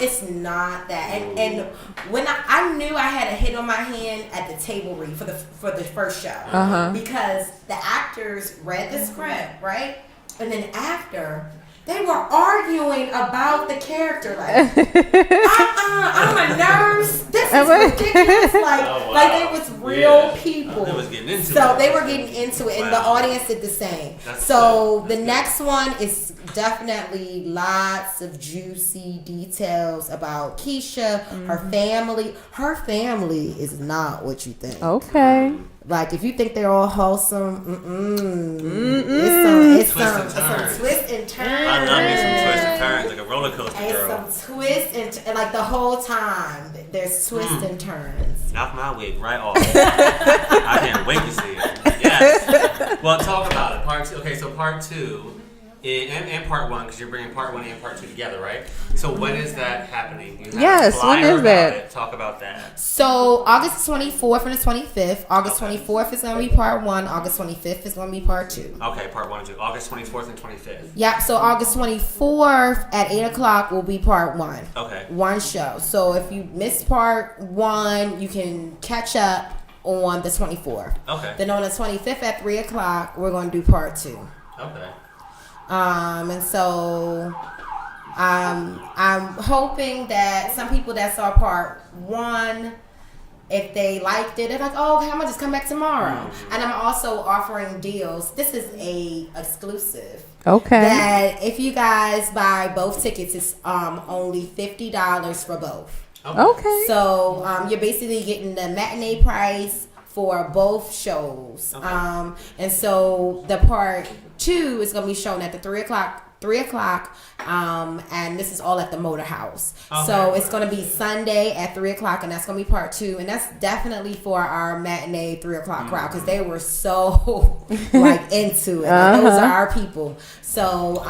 It's not that. And when I knew I had a hit on my hand at the table read for the first show, because the actors read the script, right, and then after. They were arguing about the character, like, I'm a nurse. This is ridiculous. Like they was real people. They was getting into so it. they were getting into it, and the audience did the same. So the next one is definitely lots of juicy details about Keisha, her family. Her family is not what you think. Okay. Like, if you think they're all wholesome, it's some twists and turns. I love me some twists and turns, like a roller coaster, girl. It's some twists and like the whole time, there's twists and turns. Knock my wig right off. I can't wait to see it. Yes. Well, talk about it. Part 2. Okay, so part 2 and part 1, because you're bringing part 1 and part 2 together, right? So when is that happening? You have a flyer when is about that? it. Talk about that. So August 24th and the 25th. August 24th is going to be part 1. August 25th is going to be part 2. Okay, part 1 and 2. August 24th and 25th. Yep. So August 24th at 8 o'clock will be part 1. Okay. One show. So if you missed part 1, you can catch up on the 24th. Okay. Then on the 25th at 3 o'clock, we're going to do part 2. Okay. And so I'm hoping that some people that saw part 1, if they liked it, they're like, oh, okay, I'm gonna just come back tomorrow. And I'm also offering deals. This is a exclusive. Okay. That if you guys buy both tickets, it's only $50 for both. Okay. So you're basically getting the matinee price for both shows. Okay. And so the part 2 is going to be shown at the 3 o'clock, and this is all at the Motor House. Okay. So it's going to be Sunday at 3 o'clock, and that's going to be part 2, and that's definitely for our matinee 3 o'clock crowd, because they were so like into it. Like, those are our people. So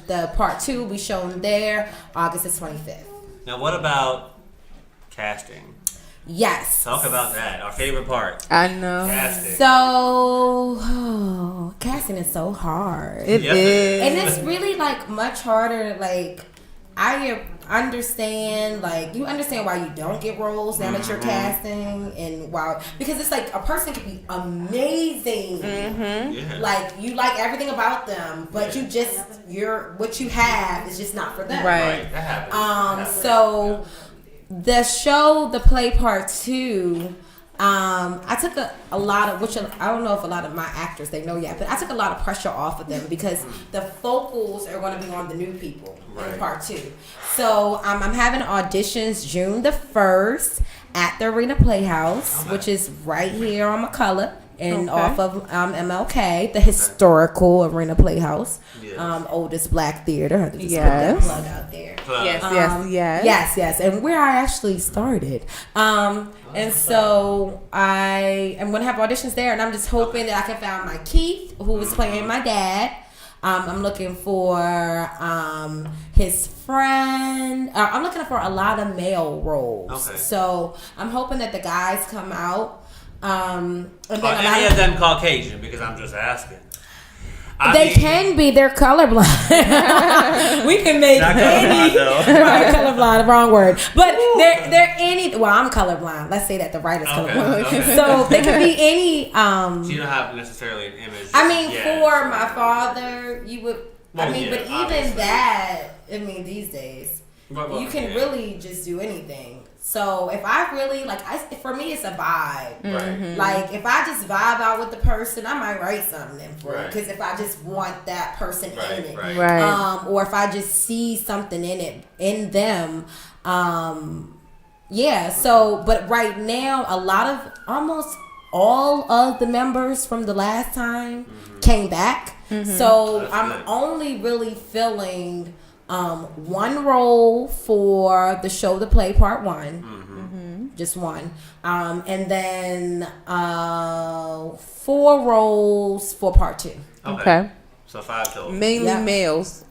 the part 2 will be shown there August the 25th. Now, what about casting? Yes. Talk about that. Our favorite part. I know. Casting. So casting is so hard. It is. And it's really like much harder. Like, I understand, like, you understand why you don't get roles now that you're casting, and why, because it's like a person can be amazing. Yeah. Like, you like everything about them, but you just, what you have is just not for them. Right. That happens. So the show, the play part 2, I took a lot of, which I don't know if a lot of my actors, they know yet, but I took a lot of pressure off of them, because the focals are going to be on the new people in part 2. So I'm having auditions June the 1st at the Arena Playhouse, which is right here on McCullough and off of MLK, the historical Arena Playhouse, oldest black theater. I have to just put that plug out there. Yes, and where I actually started. And so I am going to have auditions there, and I'm just hoping that I can find my Keith, who is playing my dad. I'm looking for his friend. I'm looking for a lot of male roles. Okay. So I'm hoping that the guys come out. And then Are any of them Caucasian? Because I'm just asking. They can be. They're colorblind. We can make Not any. colorblind, though. Right, colorblind, wrong word. But they're any. Well, I'm colorblind. Let's say that the writer's colorblind. Okay. So they can be any. So you don't have necessarily an image. I mean, yet. for my father, you would. Well, I mean, yeah, but even obviously. that. I mean, these days, Well, you can yeah. really just do anything. So if I really for me, it's a vibe. Right. Like if I just vibe out with the person, I might write something for it. Right. Because if I just want that person in it, Right. or if I just see something in them, yeah. So, but right now, almost all of the members from the last time came back. So That's I'm good. only really filling one role for the show to play part one. Just one. And then 4 roles for part 2. Okay. So 5 total. Mainly Yeah. males,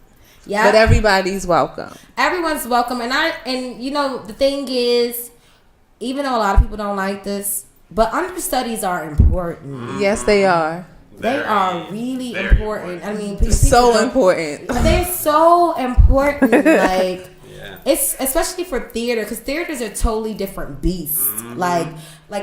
Yeah. but everybody's welcome. Everyone's welcome. And you know, the thing is, even though a lot of people don't like this, but understudies are important. Yes, they are. They are really very important. I mean, people So don't- important. They're so important. Like, Yeah. it's especially for theater, because theaters are totally different beasts. Like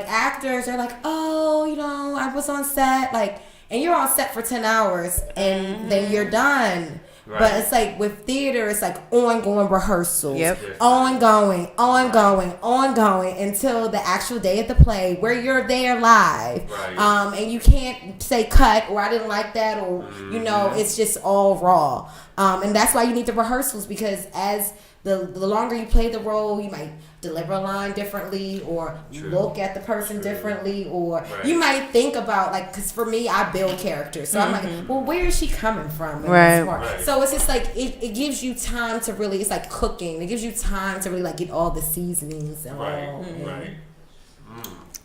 actors are like, oh, you know, I was on set, like, and you're on set for 10 hours and then you're done. Right. But it's like with theater, it's like ongoing rehearsals, Yep. ongoing until the actual day of the play where you're there live. Right. And you can't say cut or I didn't like that or you know, it's just all raw. And that's why you need the rehearsals, because as the longer you play the role, you might deliver a line differently or look at the person differently, or you might think about, like, because for me, I build characters, so I'm like, well, where is she coming from in this part? Right. So it's just like it gives you time to really, it's like cooking, it gives you time to really like get all the seasonings and all. Right.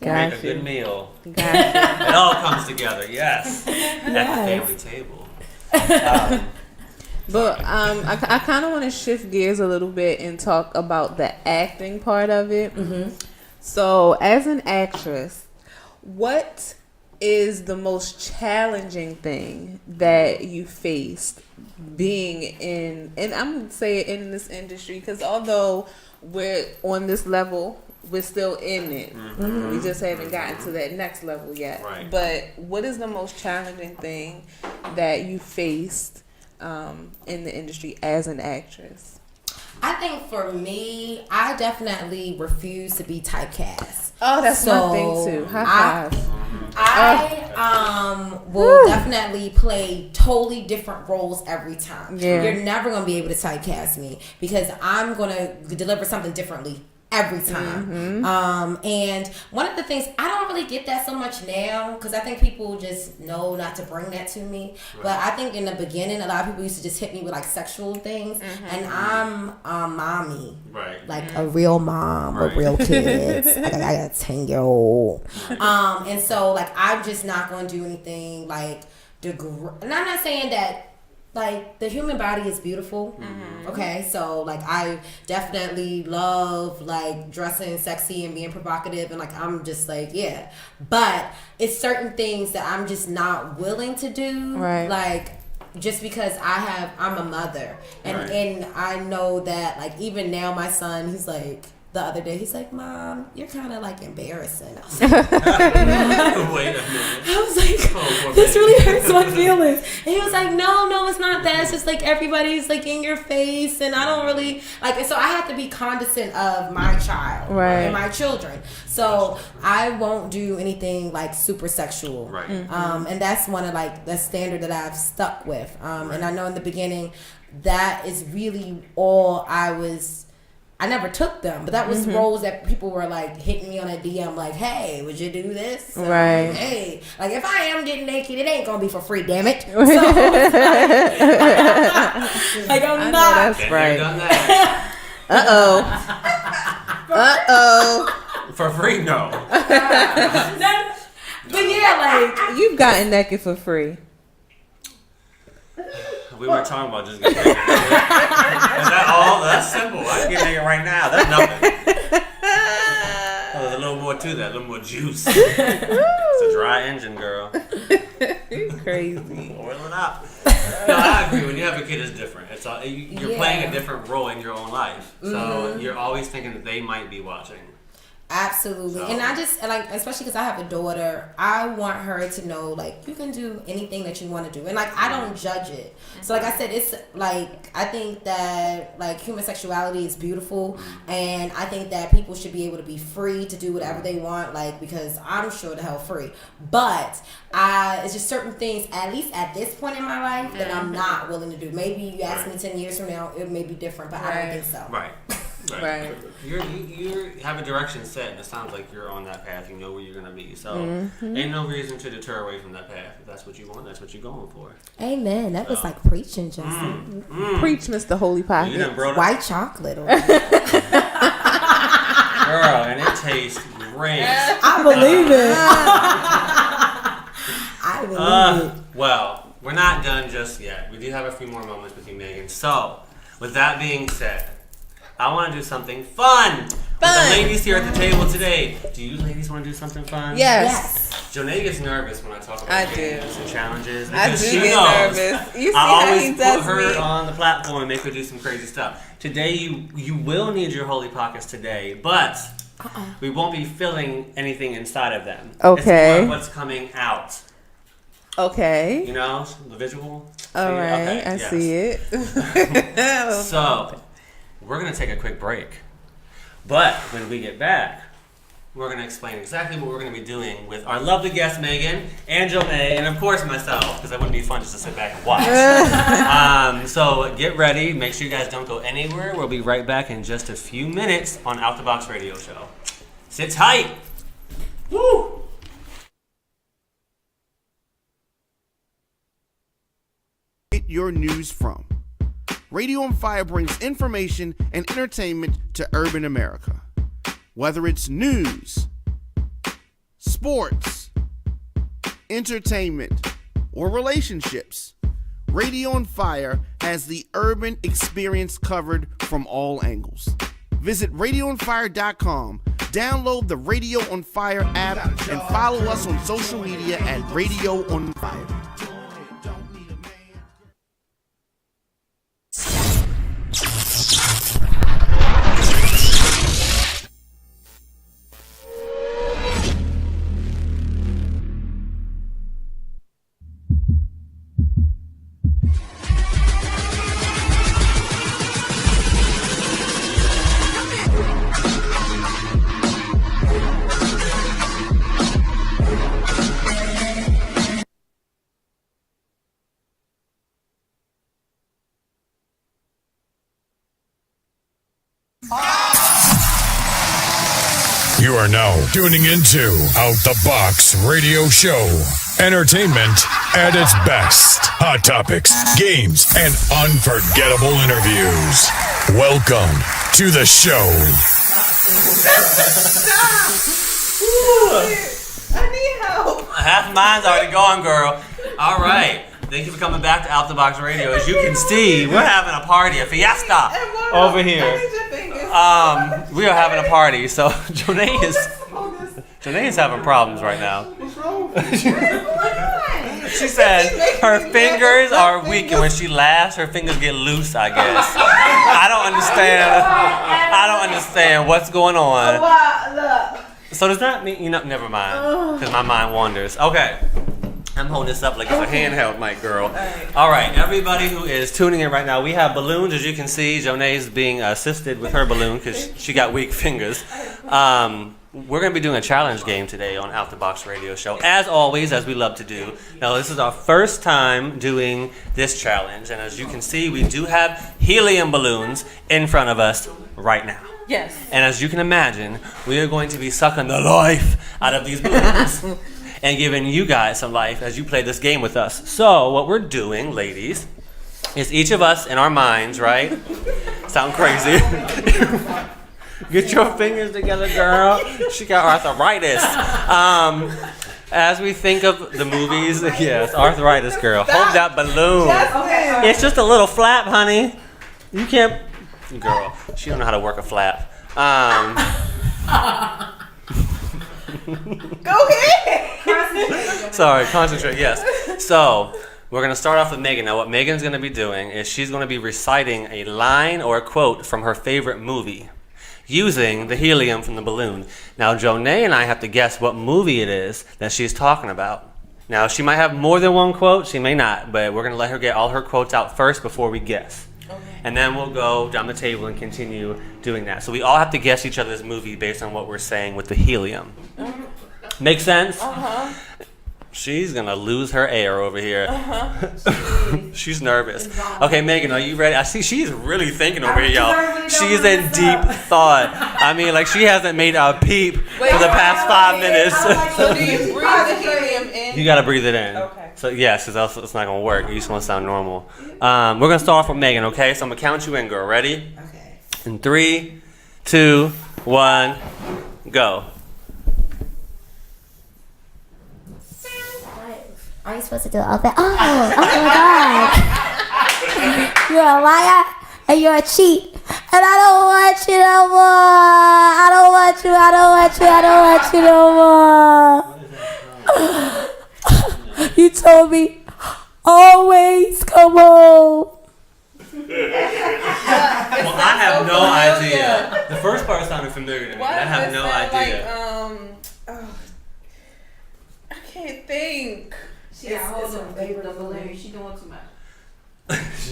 Make a Gotcha. good meal. Gotcha. It all comes together. Yes. At the family table. But I kind of want to shift gears a little bit and talk about the acting part of it. So, as an actress, what is the most challenging thing that you faced being in, and I'm going to say it, in this industry, because although we're on this level, we're still in it. We just haven't gotten to that next level yet. Right. But what is the most challenging thing that you faced in the industry as an actress? I think for me, I definitely refuse to be typecast. Oh, that's So, my thing too. High five. I will definitely play totally different roles every time. Yeah. You're never going to be able to typecast me because I'm going to deliver something differently every time. And one of the things, I don't really get that so much now because I think people just know not to bring that to me. But I think in the beginning, a lot of people used to just hit me with like sexual things. And I'm mommy. Right. Like a real mom with real kids. I got a 10-year-old. And so like I'm just not going to do anything like and I'm not saying that like the human body is beautiful. Okay, so like I definitely love like dressing sexy and being provocative, and like I'm just like, yeah, but it's certain things that I'm just not willing to do. Right. Like just because I'm a mother, and I know that like even now my son, he's like, the other day he's like, Mom, you're kind of like embarrassing. I was like, Wait a minute. I was like, this really hurts my feelings. And he was like, no, it's not that. It's just like everybody's like in your face, and I don't really like. And so I have to be condescending of my child and my children. So I won't do anything like super sexual. Right. And that's one of like the standard that I've stuck with. And I know in the beginning that is really all I never took them, but that was roles that people were like hitting me on a DM like, hey, would you do this? And I'm like, hey, like if I am getting naked, it ain't gonna be for free, damn it. So, like I'm not. That's Been right. there, done that. For free, no. But yeah, like You've gotten naked for free. We weren't talking about just getting naked. Is that all? That's simple. I can get naked right now. That's nothing. There's a little more to that, a little more juice. It's a dry engine, girl. Crazy. Oil it up. No, I agree. When you have a kid, it's different. It's all, you're playing a different role in your own life. So you're always thinking that they might be watching. Absolutely. And I just, like, especially because I have a daughter, I want her to know, like, you can do anything that you want to do. And, like, I don't judge it. So, like I said, it's, like, I think that, like, human sexuality is beautiful. And I think that people should be able to be free to do whatever they want, like, because I'm sure the hell free. But it's just certain things, at least at this point in my life, that I'm not willing to do. Maybe you ask me 10 years from now, it may be different, but I don't think so. Right. Right. You have a direction set, and it sounds like you're on that path. You know where you're gonna be, so ain't no reason to deter away from that path. If that's what you want, that's what you're going for. Amen. That was like preaching, Justin. Preach, Mr. Holy Pocket. You done brought White chocolate. girl, and it tastes great. I believe it. I believe it. Well, we're not done just yet. We do have a few more moments with you, Megan. So, with that being said, I want to do something fun. With the ladies here at the table today. Do you ladies want to do something fun? Yes. Janae gets nervous when I talk about games and challenges. I Because do she get knows nervous. You see I how always he does put her me. on the platform and make her do some crazy stuff. Today, you will need your Holy Pockets today, but we won't be filling anything inside of them. Okay. It's more what's coming out. Okay. You know, the visual. All right. Okay, I yes. see it. So, we're going to take a quick break. But when we get back, we're going to explain exactly what we're going to be doing with our lovely guest, Megan, and Janae, and of course myself, because that wouldn't be fun just to sit back and watch. So get ready. Make sure you guys don't go anywhere. We'll be right back in just a few minutes on Out the Box Radio Show. Sit tight. Woo! Get your news from. Radio on Fire brings information and entertainment to urban America. Whether it's news, sports, entertainment, or relationships, Radio on Fire has the urban experience covered from all angles. Visit radioonfire.com, download the Radio on Fire app, and follow us on social media at Radio on Fire. You are now tuning into Out the Box Radio Show. Entertainment at its best. Hot topics, games, and unforgettable interviews. Welcome to the show. I need help. Half mine's already gone, girl. All right. Thank you for coming back to Out the Box Radio. As you can see, we're having a party, a fiesta over here. We are having a party. So Janae is having problems right now. What's wrong? She said her fingers are weak, and when she laughs, her fingers get loose, I guess. I don't understand what's going on. So does that mean, never mind, because my mind wanders. Okay. I'm holding this up like it's a handheld mic, girl. All right, everybody who is tuning in right now, we have balloons, as you can see. Janae's being assisted with her balloon because she got weak fingers. We're going to be doing a challenge game today on Out the Box Radio Show, as always, as we love to do. Now, this is our first time doing this challenge, and as you can see, we do have helium balloons in front of us right now. Yes. And as you can imagine, we are going to be sucking the life out of these balloons and giving you guys some life as you play this game with us. So what we're doing, ladies, is each of us in our minds, right? Sound crazy. Get your fingers together, girl. She got arthritis. As we think of the movies, yes, arthritis, girl. Hold that balloon. It's just a little flap, honey. You can't, girl. She don't know how to work a flap. Go ahead. Sorry, concentrate. Yes. So we're gonna start off with Megan. Now, what Megan's gonna be doing is she's gonna be reciting a line or a quote from her favorite movie, using the helium from the balloon. Now, Jonay and I have to guess what movie it is that she's talking about. Now, she might have more than one quote, she may not, but we're going to let her get all her quotes out first before we guess. Okay. And then we'll go down the table and continue doing that. So we all have to guess each other's movie based on what we're saying with the helium. Make sense? Uh-huh. She's going to lose her air over here. Uh-huh. She's nervous. Okay, Megan, are you ready? I see she's really thinking over here, y'all. She's in deep thought. I mean, like she hasn't made a peep for the past 5 minutes. So do you breathe the helium in? You got to breathe it in. Okay. So, yes, because else it's not going to work. You just want to sound normal. We're going to start off with Megan, okay? So I'm going to count you in, girl. Ready? Okay. In 3, 2, 1, go. Are you supposed to do all that? Oh my God. You're a liar and you're a cheat. And I don't want you no more. I don't want you. I don't want you no more. You told me always come home. Well, I have no idea. The first part sounded familiar to me, but I have no idea. I can't think. She got hold on, baby, the balloon. She doing too much.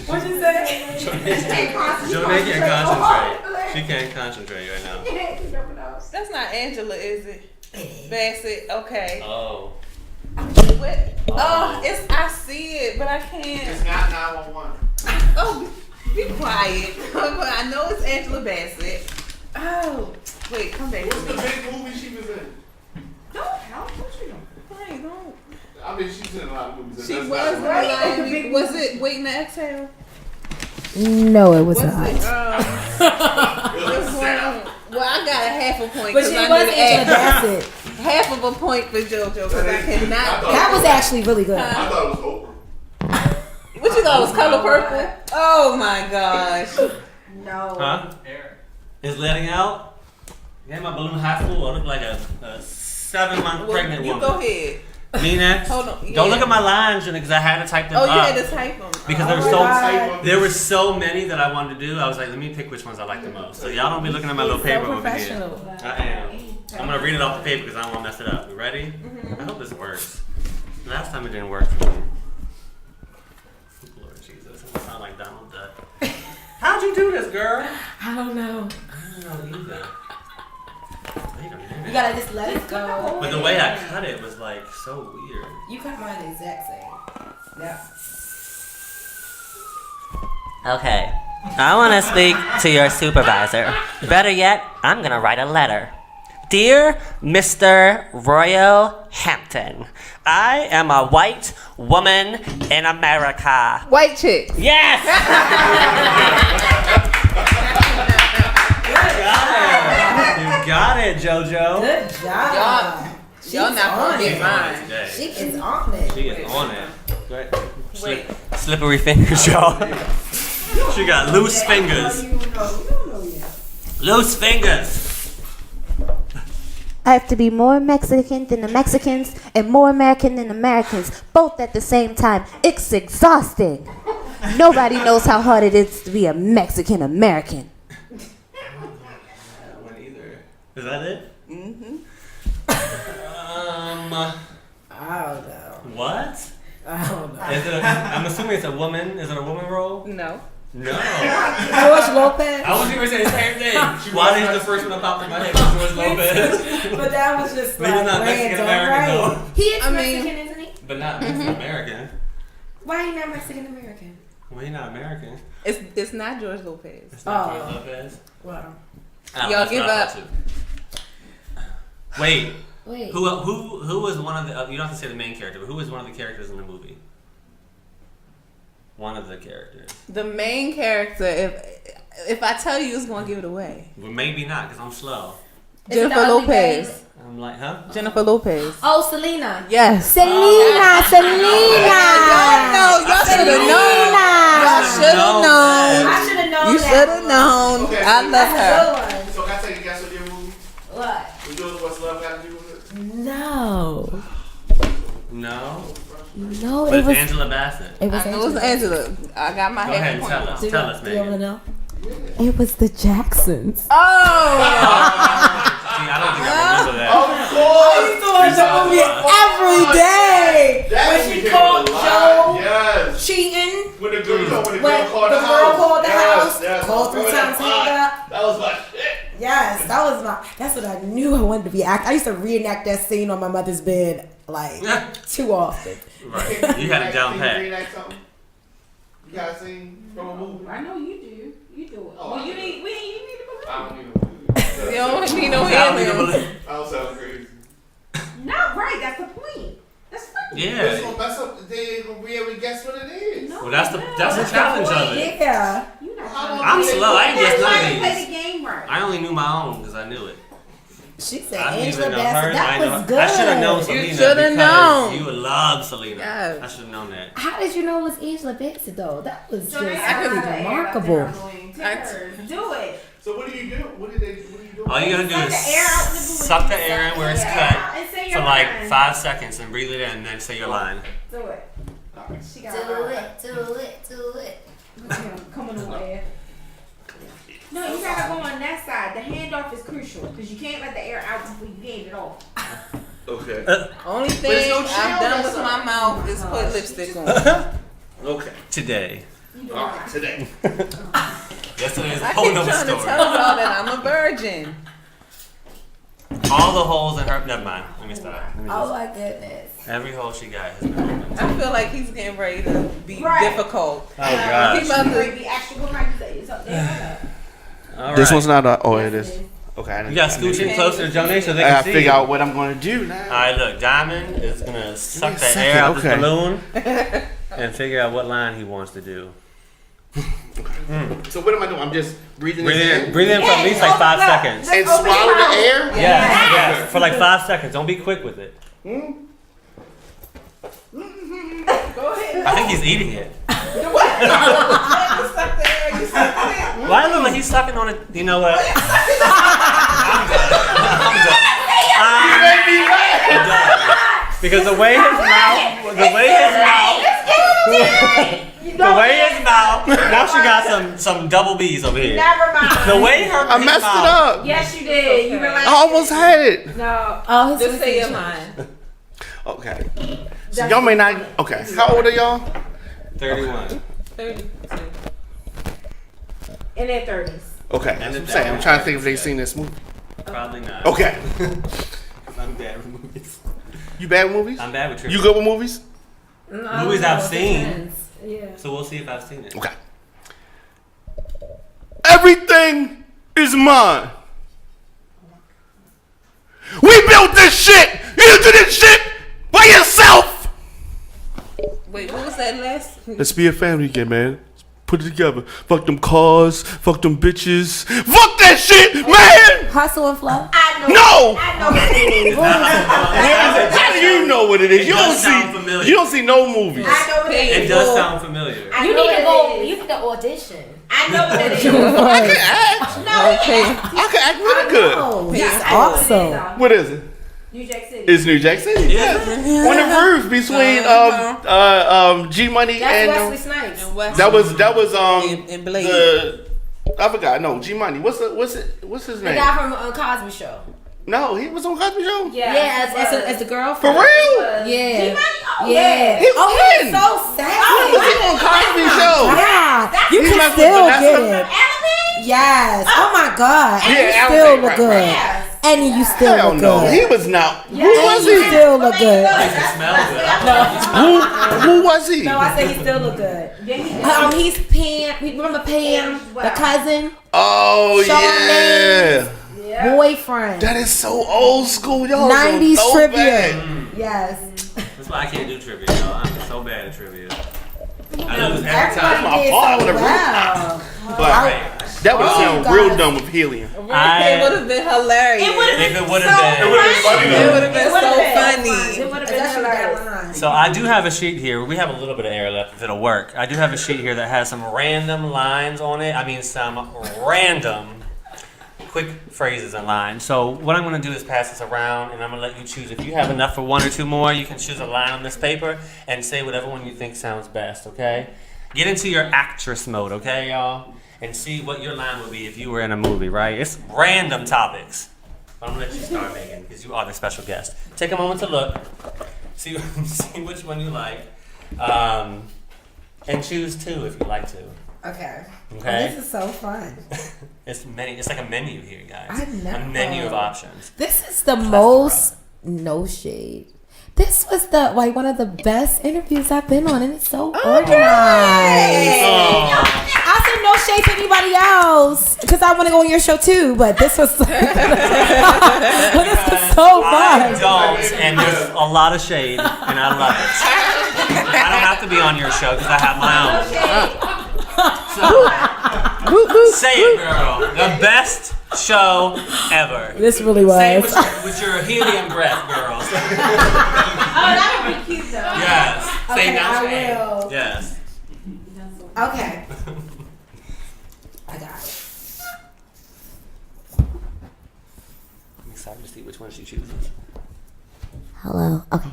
What'd you say? Jonay can't concentrate. She can't concentrate right now. That's not Angela, is it? Bassett. Okay. Oh. What? Oh, it's. I see it, but I can't. It's not 911. Oh, be quiet. I know it's Angela Bassett. Oh, wait, come back. What's the big movie she was in? Don't help. What you doing? Wait, don't. I mean, she's in a lot of movies. She was right. Was it Waiting to Exhale? No, it was Was not. it? Well, I got a half a point. But she was Angela Bassett. Half of a point for JoJo because I cannot. That was actually really good. I thought it was Oprah. What you thought was Color Purple? Oh my gosh. No. Huh? Is letting out? Yeah, my balloon half full. I look like a 7-month pregnant You woman. go ahead. Me next. Hold on. Don't look at my lines, because I had to type them Oh, up. you had to type them. Because there were so many that I wanted to do. I was like, let me pick which ones I like the most. So y'all don't be looking at my little paper over here. I am. I'm gonna read it off the paper because I don't want to mess it up. You ready? I hope this works. Last time it didn't work for me. Lord Jesus, I sound like Donald Duck. How'd you do this, girl? I don't know. I don't know either. Wait a minute. You gotta just let it go. But the way I cut it was like so weird. You cut mine the exact same. Yep. Okay. I want to speak to your supervisor. Better yet, I'm going to write a letter. Dear Mr. Royal Hampton, I am a white woman in America. White chick. Yes! You got it, JoJo. Good job. Y'all not gonna get mine. She is on it. She is on it. Great. Wait. Slippery fingers, y'all. She got loose fingers. Loose fingers. I have to be more Mexican than the Mexicans and more American than Americans, both at the same time. It's exhausting. Nobody knows how hard it is to be a Mexican American. Is that it? I don't know. What? I don't know. I'm assuming it's a woman. Is it a woman role? No. No. George Lopez. I was going to say the same thing. Why is the first one that popped in my head was George Lopez? But that was just But he's not Mexican American though. He is Mexican, isn't he? But not Mexican American. Why he not Mexican American? Well, he's not American. It's not George Lopez. It's not George Lopez. Wow. Y'all give up. Wait. Wait. Who was one of the? You don't have to say the main character, but who was one of the characters in the movie? One of the characters. The main character. If I tell you, it's gonna give it away. Well, maybe not, because I'm slow. Jennifer Lopez. I'm like, huh? Jennifer Lopez. Oh, Selena. Yes. Selena. Y'all should have known. Y'all should have known. I should have known You that. should have known. Okay, I love her. So can I take a guess on your movie? What? What's love got to do with it? No. No. No, But it it's was. Angela Bassett. It was I know it was Angela. Angela. I got my Go ahead head and pointed. tell us. Tell us, Do you want to Megan. know? It was the Jacksons. Oh! See, I don't think I remember that. Of course. used to watch that movie every day. That When movie she came called alive. Joe Yes. cheating. When the girl, when the When girl called the the girl house. called the house, Yes. called three times, hung up. That was my shit. Yes, that's what I knew I wanted to be act. I used to reenact that scene on my mother's bed like too often. Right. You had it down Can you pat. reenact something? You got a scene from a movie? I know you do. You do it. Oh, Well, I you do. need. You need to I don't need no movie. You don't need no I don't need to alien. believe. I don't sound crazy. Not right. That's the point. That's funny. It's Yeah. gonna mess up. They ain't gonna be able to guess what it is. No, Well, that's the no. challenge of it. Yeah. You not How trying long to I'm do they- slow. I ain't That's guessed why none you of play these. the game right. I only knew my own because I knew it. She said I didn't Angela even know Bassett. hers. That was good. I should have known Selena. You shoulda because known. You would love Selena. Yes. I should have known that. How did you know it was Angela Bassett though? That was just So they really got the remarkable. air out there. Do it. So what do you do? What do you do? All you gotta do Suck is the air out in the booty. suck the air in where it's Suck the cut air out and say your for like line. 5 seconds and breathe it in and then say your line. Do it. She got Do it. Come on the way. No, you gotta go on that side. The handoff is crucial because you can't let the air out before you hand it off. Okay. Only there's thing no I've chill, done that's with all. my mouth is put lipstick on. Okay. Today. Alright, today. Yesterday is a I whole keep nother trying to story. tell y'all that I'm a virgin. All the holes in her. Never mind. Let me stop. Let me Oh just, my goodness. every hole she got has been opened. I feel like he's getting ready to be Right. difficult. Oh gosh. He about to The actual what might you say? It's up there. All This right. one's not. Oh, it is. Okay. You got to scooch in closer to Johnny so they I can gotta see figure you. out what I'm gonna do now. All right, look. Diamond is gonna suck a the second, air out okay. this balloon and figure out what line he wants to do. So what am I doing? I'm just breathing Breathe this in, in breathe in for at least like 5 seconds. and swallow the air. Yes, yes, for like 5 seconds. Don't be quick with it. Go ahead. I think he's eating it. you suck the air, you suck it. Why look like he's sucking on it? You know what? I'm done. I'm done. Because the way his mouth, now she got some double B's over here. Never mind. The way her I messed it up. Yes, you did. You okay. relaxed. I almost had it. No. Oh, his Just say your line. line. Okay. So y'all may not. Okay. How old are y'all? 31. 32. In their 30s. Okay. That's what I'm saying. I'm trying to think if they've seen this movie. Probably not. Okay. I'm bad with movies. You bad with movies? I'm bad with trivia. You good with movies? Movies I've seen. Depends. Yeah. So we'll see if I've seen it. Okay. Everything is mine. We built this shit. You did this shit by yourself. Wait, what was that last? Let's be a family again, man. Put it together. Fuck them cars. Fuck them bitches. Fuck that shit, man. Hustle and flow. I know. No. I know what it is. How do you know what it is? It You don't does sound see. familiar. You don't see no movies. I know what it It is. does sound familiar. I You know need to what go. it is. You need to audition. I know what it is. I can act. Okay. I can act really good. Oh, Yeah. that's I know what it is, awesome. though. What is it? New Jack City. It's New Jack City. Yeah. On the roof between G Money That's and Wesley Snipes. And West that was and Blade. I forgot. No, G Money. What's his The name? guy from Cosby Show. No, he was on Cosby Show. Yeah, as the For girlfriend. real? Yeah. Oh, Yeah. He was Oh, he's in. so He sexy. was on Cosby Show. Yeah. You He's can like still Vanessa. get it. Yes. Oh my God. And Yeah, you Alan, still right, look right, good. Yes. And you still Hell look no, good. he was not. Who And was you he? still look good. It smells good. Who was he? No, I said he still look good. Yeah, he did. He's Pam. Remember Pam, the cousin, Oh Charmaine. yeah, boyfriend. that is so old school, y'all. 90s so trivia. throwback. Yes. That's why I can't do trivia, y'all. I'm so bad at trivia. I lose every That's time. my did fault. I so would've well. But that would sound guys. real dumb with helium. It would have been hilarious. It would have If been it would so have been. funny. It would have been It would've so been funny. It would have been Especially with that hilarious. line. So I do have a sheet here. We have a little bit of air left if it'll work. I do have a sheet here that has some random lines on it. I mean some random quick phrases and lines. So what I'm going to do is pass this around, and I'm going to let you choose. If you have enough for one or two more, you can choose a line on this paper and say whatever one you think sounds best, okay? Get into your actress mode, okay, y'all? And see what your line would be if you were in a movie, right? It's random topics. But I'm going to let you start, Megan, because you are the special guest. Take a moment to look. See which one you like. And choose two if you like to. Okay. Okay. This is so fun. It's like a menu here, guys. I know. A menu of options. This is the most no shade. This was one of the best interviews I've been on, and it's so organized. I said no shade to anybody else because I want to go on your show too, but this was so fun. I don't, and there's a lot of shade, and I love it. I don't have to be on your show because I have my own. So, say it, girl. The best show ever. This really was. Say it with your helium breath, girls. Oh, that would be cute though. Yes. Say Okay, now. I will. Yes. Okay. I got it. I'm excited to see which one she chooses. Hello. Okay.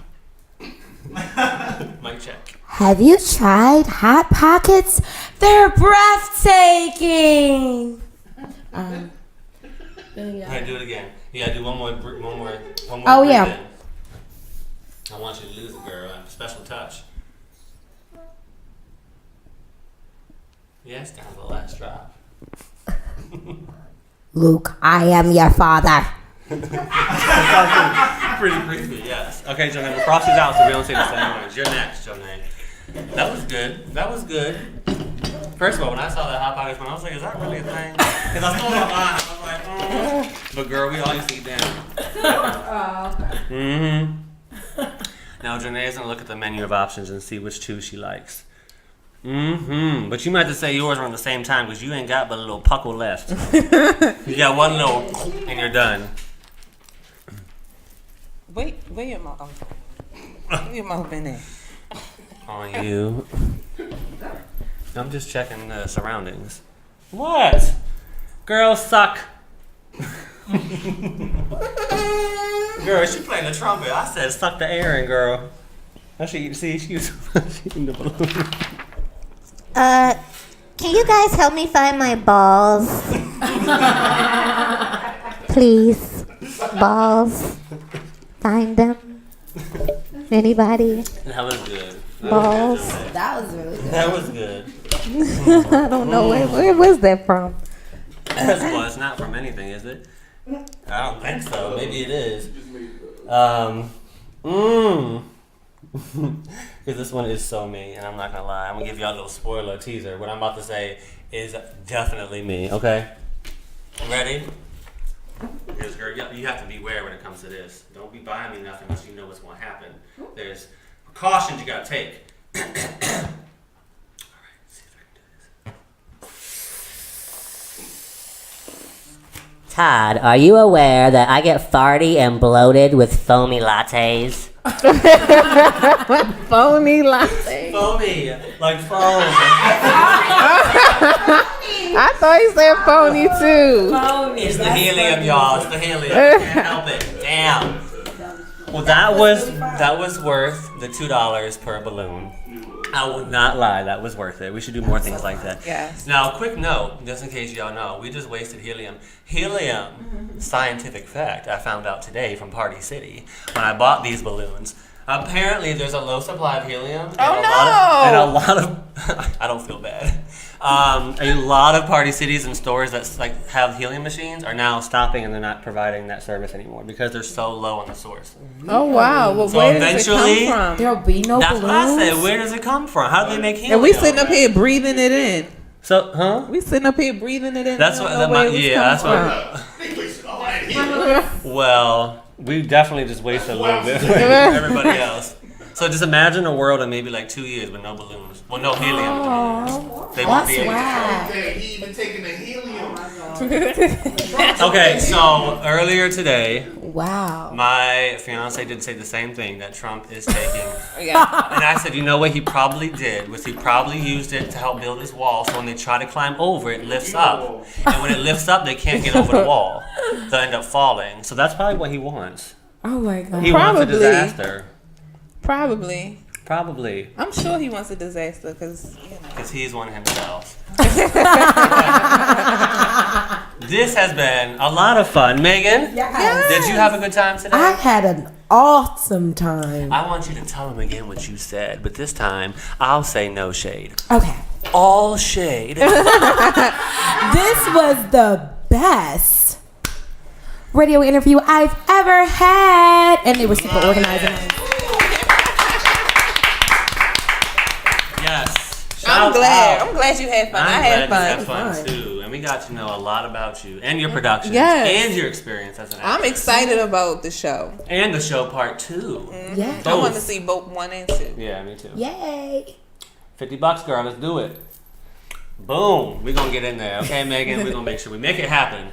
Mic check. Have you tried Hot Pockets? They're breathtaking. Alright, do it again. You gotta do one more. Oh, breathe yeah. in. I want you to lose it, girl. A special touch. Yes, down to the last drop. Luke, I am your father. Pretty creepy, yes. Okay, Jonay, we'll cross these out so we don't say the same words. You're next, Jonay. That was good. That was good. First of all, when I saw that Hot Pockets one, I was like, is that really a thing? Because I saw it online, I was like, But girl, we all used to eat them. Oh, okay. Mm-hmm. Now, Jonay's going to look at the menu of options and see which two she likes. Mm-hmm. But you might have to say yours around the same time because you ain't got but a little puckle left. You got one little and you're done. Where your mouth? Where your mouth been at? On you. I'm just checking the surroundings. What? Girls suck. Girl, she playing the trumpet. I said suck the air in, girl. See, she was eating the balloon. Can you guys help me find my balls? Please. Balls. Find them. Anybody? That was good. Balls. That was really good. That was good. I don't know where was that from. Well, it's not from anything, is it? I don't think so. Maybe it is. Because this one is so me, and I'm not gonna lie. I'm gonna give y'all a little spoiler teaser. What I'm about to say is definitely me. Okay, ready? Because girl, you have to beware when it comes to this. Don't be buying me nothing unless you know what's gonna happen. There's precautions you gotta take. All right, see if I can do this. Todd, are you aware that I get farty and bloated with foamy lattes? Phony latte. Foamy, like foam. I thought you said phony too. It's the helium, y'all. It's the helium. Can't help it. Damn. Well, that was worth the $2 per balloon. I would not lie. That was worth it. We should do more things like that. Yes. Now, quick note, just in case y'all know, we just wasted helium. Helium, scientific fact, I found out today from Party City when I bought these balloons. Apparently, there's a low supply of helium. And a lot of I don't feel bad. A lot of Party Cities and stores that have helium machines are now stopping and they're not providing that service anymore because they're so low on the source. Oh wow. Well, So where does it eventually, come from? There'll be no That's balloons. what I said. Where does it come from? How do they make helium? And we sitting up here breathing it in. So, huh? We sitting up here breathing it in. That's I what. don't know where it was That's coming what. Well, we definitely just wasted a little bit. Everybody else. So just imagine a world in maybe like 2 years with no balloons, well, no helium. They won't be able to. He even taking the helium. Okay, so earlier today, wow. My fiance did say the same thing, that Trump is taking. Yeah. And I said, you know what he probably did was he probably used it to help build his wall. So when they try to climb over, it lifts up. And when it lifts up, they can't get over the wall. They'll end up falling. So that's probably what he wants. Oh my God. He wants a Probably. disaster. Probably. Probably. I'm sure he wants a disaster because, you know. Because he's one himself. This has been a lot of fun. Megan, Yes. did you have a good time today? I had an awesome time. I want you to tell him again what you said, but this time I'll say no shade. Okay. All shade. This was the best radio interview I've ever had. And they were super organized. Yes. I'm Shout glad. out. I'm glad you had fun. I I'm had glad fun. you had fun too, and we got to know a lot about you and your productions Yes. and your experience as an actor. I'm excited about the show. And the show part 2. Yeah. I want to see both 1 and 2. Yeah, me too. Yay. $50, girl. Let's do it. Boom. We're gonna get in there, okay, Megan? We're gonna make sure we make it happen.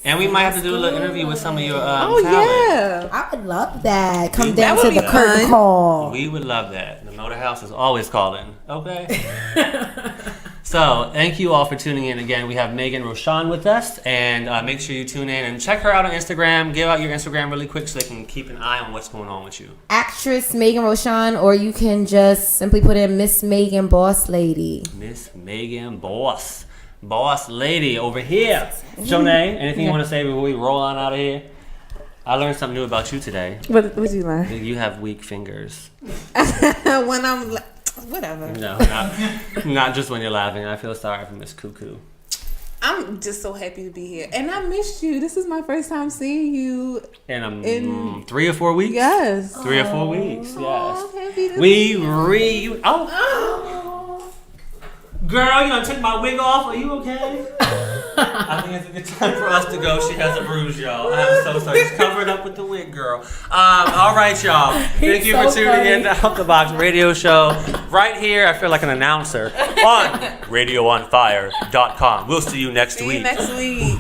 And we might have to do a little interview with some of your talent. Yeah. I would love that. Come That down would to be the curtain fun. call. We would love that. The Motor House is always calling. Okay. So, thank you all for tuning in again. We have Megan Roshan with us, and make sure you tune in and check her out on Instagram. Give out your Instagram really quick so they can keep an eye on what's going on with you. Actress Megan Roshan, or you can just simply put in Miss Megan Bosslady. Miss Megan Boss Lady over here. Jonay, anything you want to say before we roll on out of here? I learned something new about you today. What you learn? You have weak fingers. When I'm whatever. No, not just when you're laughing. I feel sorry for Miss Cuckoo. I'm just so happy to be here, and I missed you. This is my first time seeing you. In 3 or 4 weeks. Yes. 3 or 4 weeks. Yes. Happy to Girl, you gonna take my wig off? Are you okay? I think it's a good time for us to go. She has a bruise, y'all. I'm so sorry. Just cover it up with the wig, girl. All right, y'all. Thank you for tuning in to Out the Box Radio Show. Right here, I feel like an announcer on radioonfire.com. We'll see you next See week. you next week.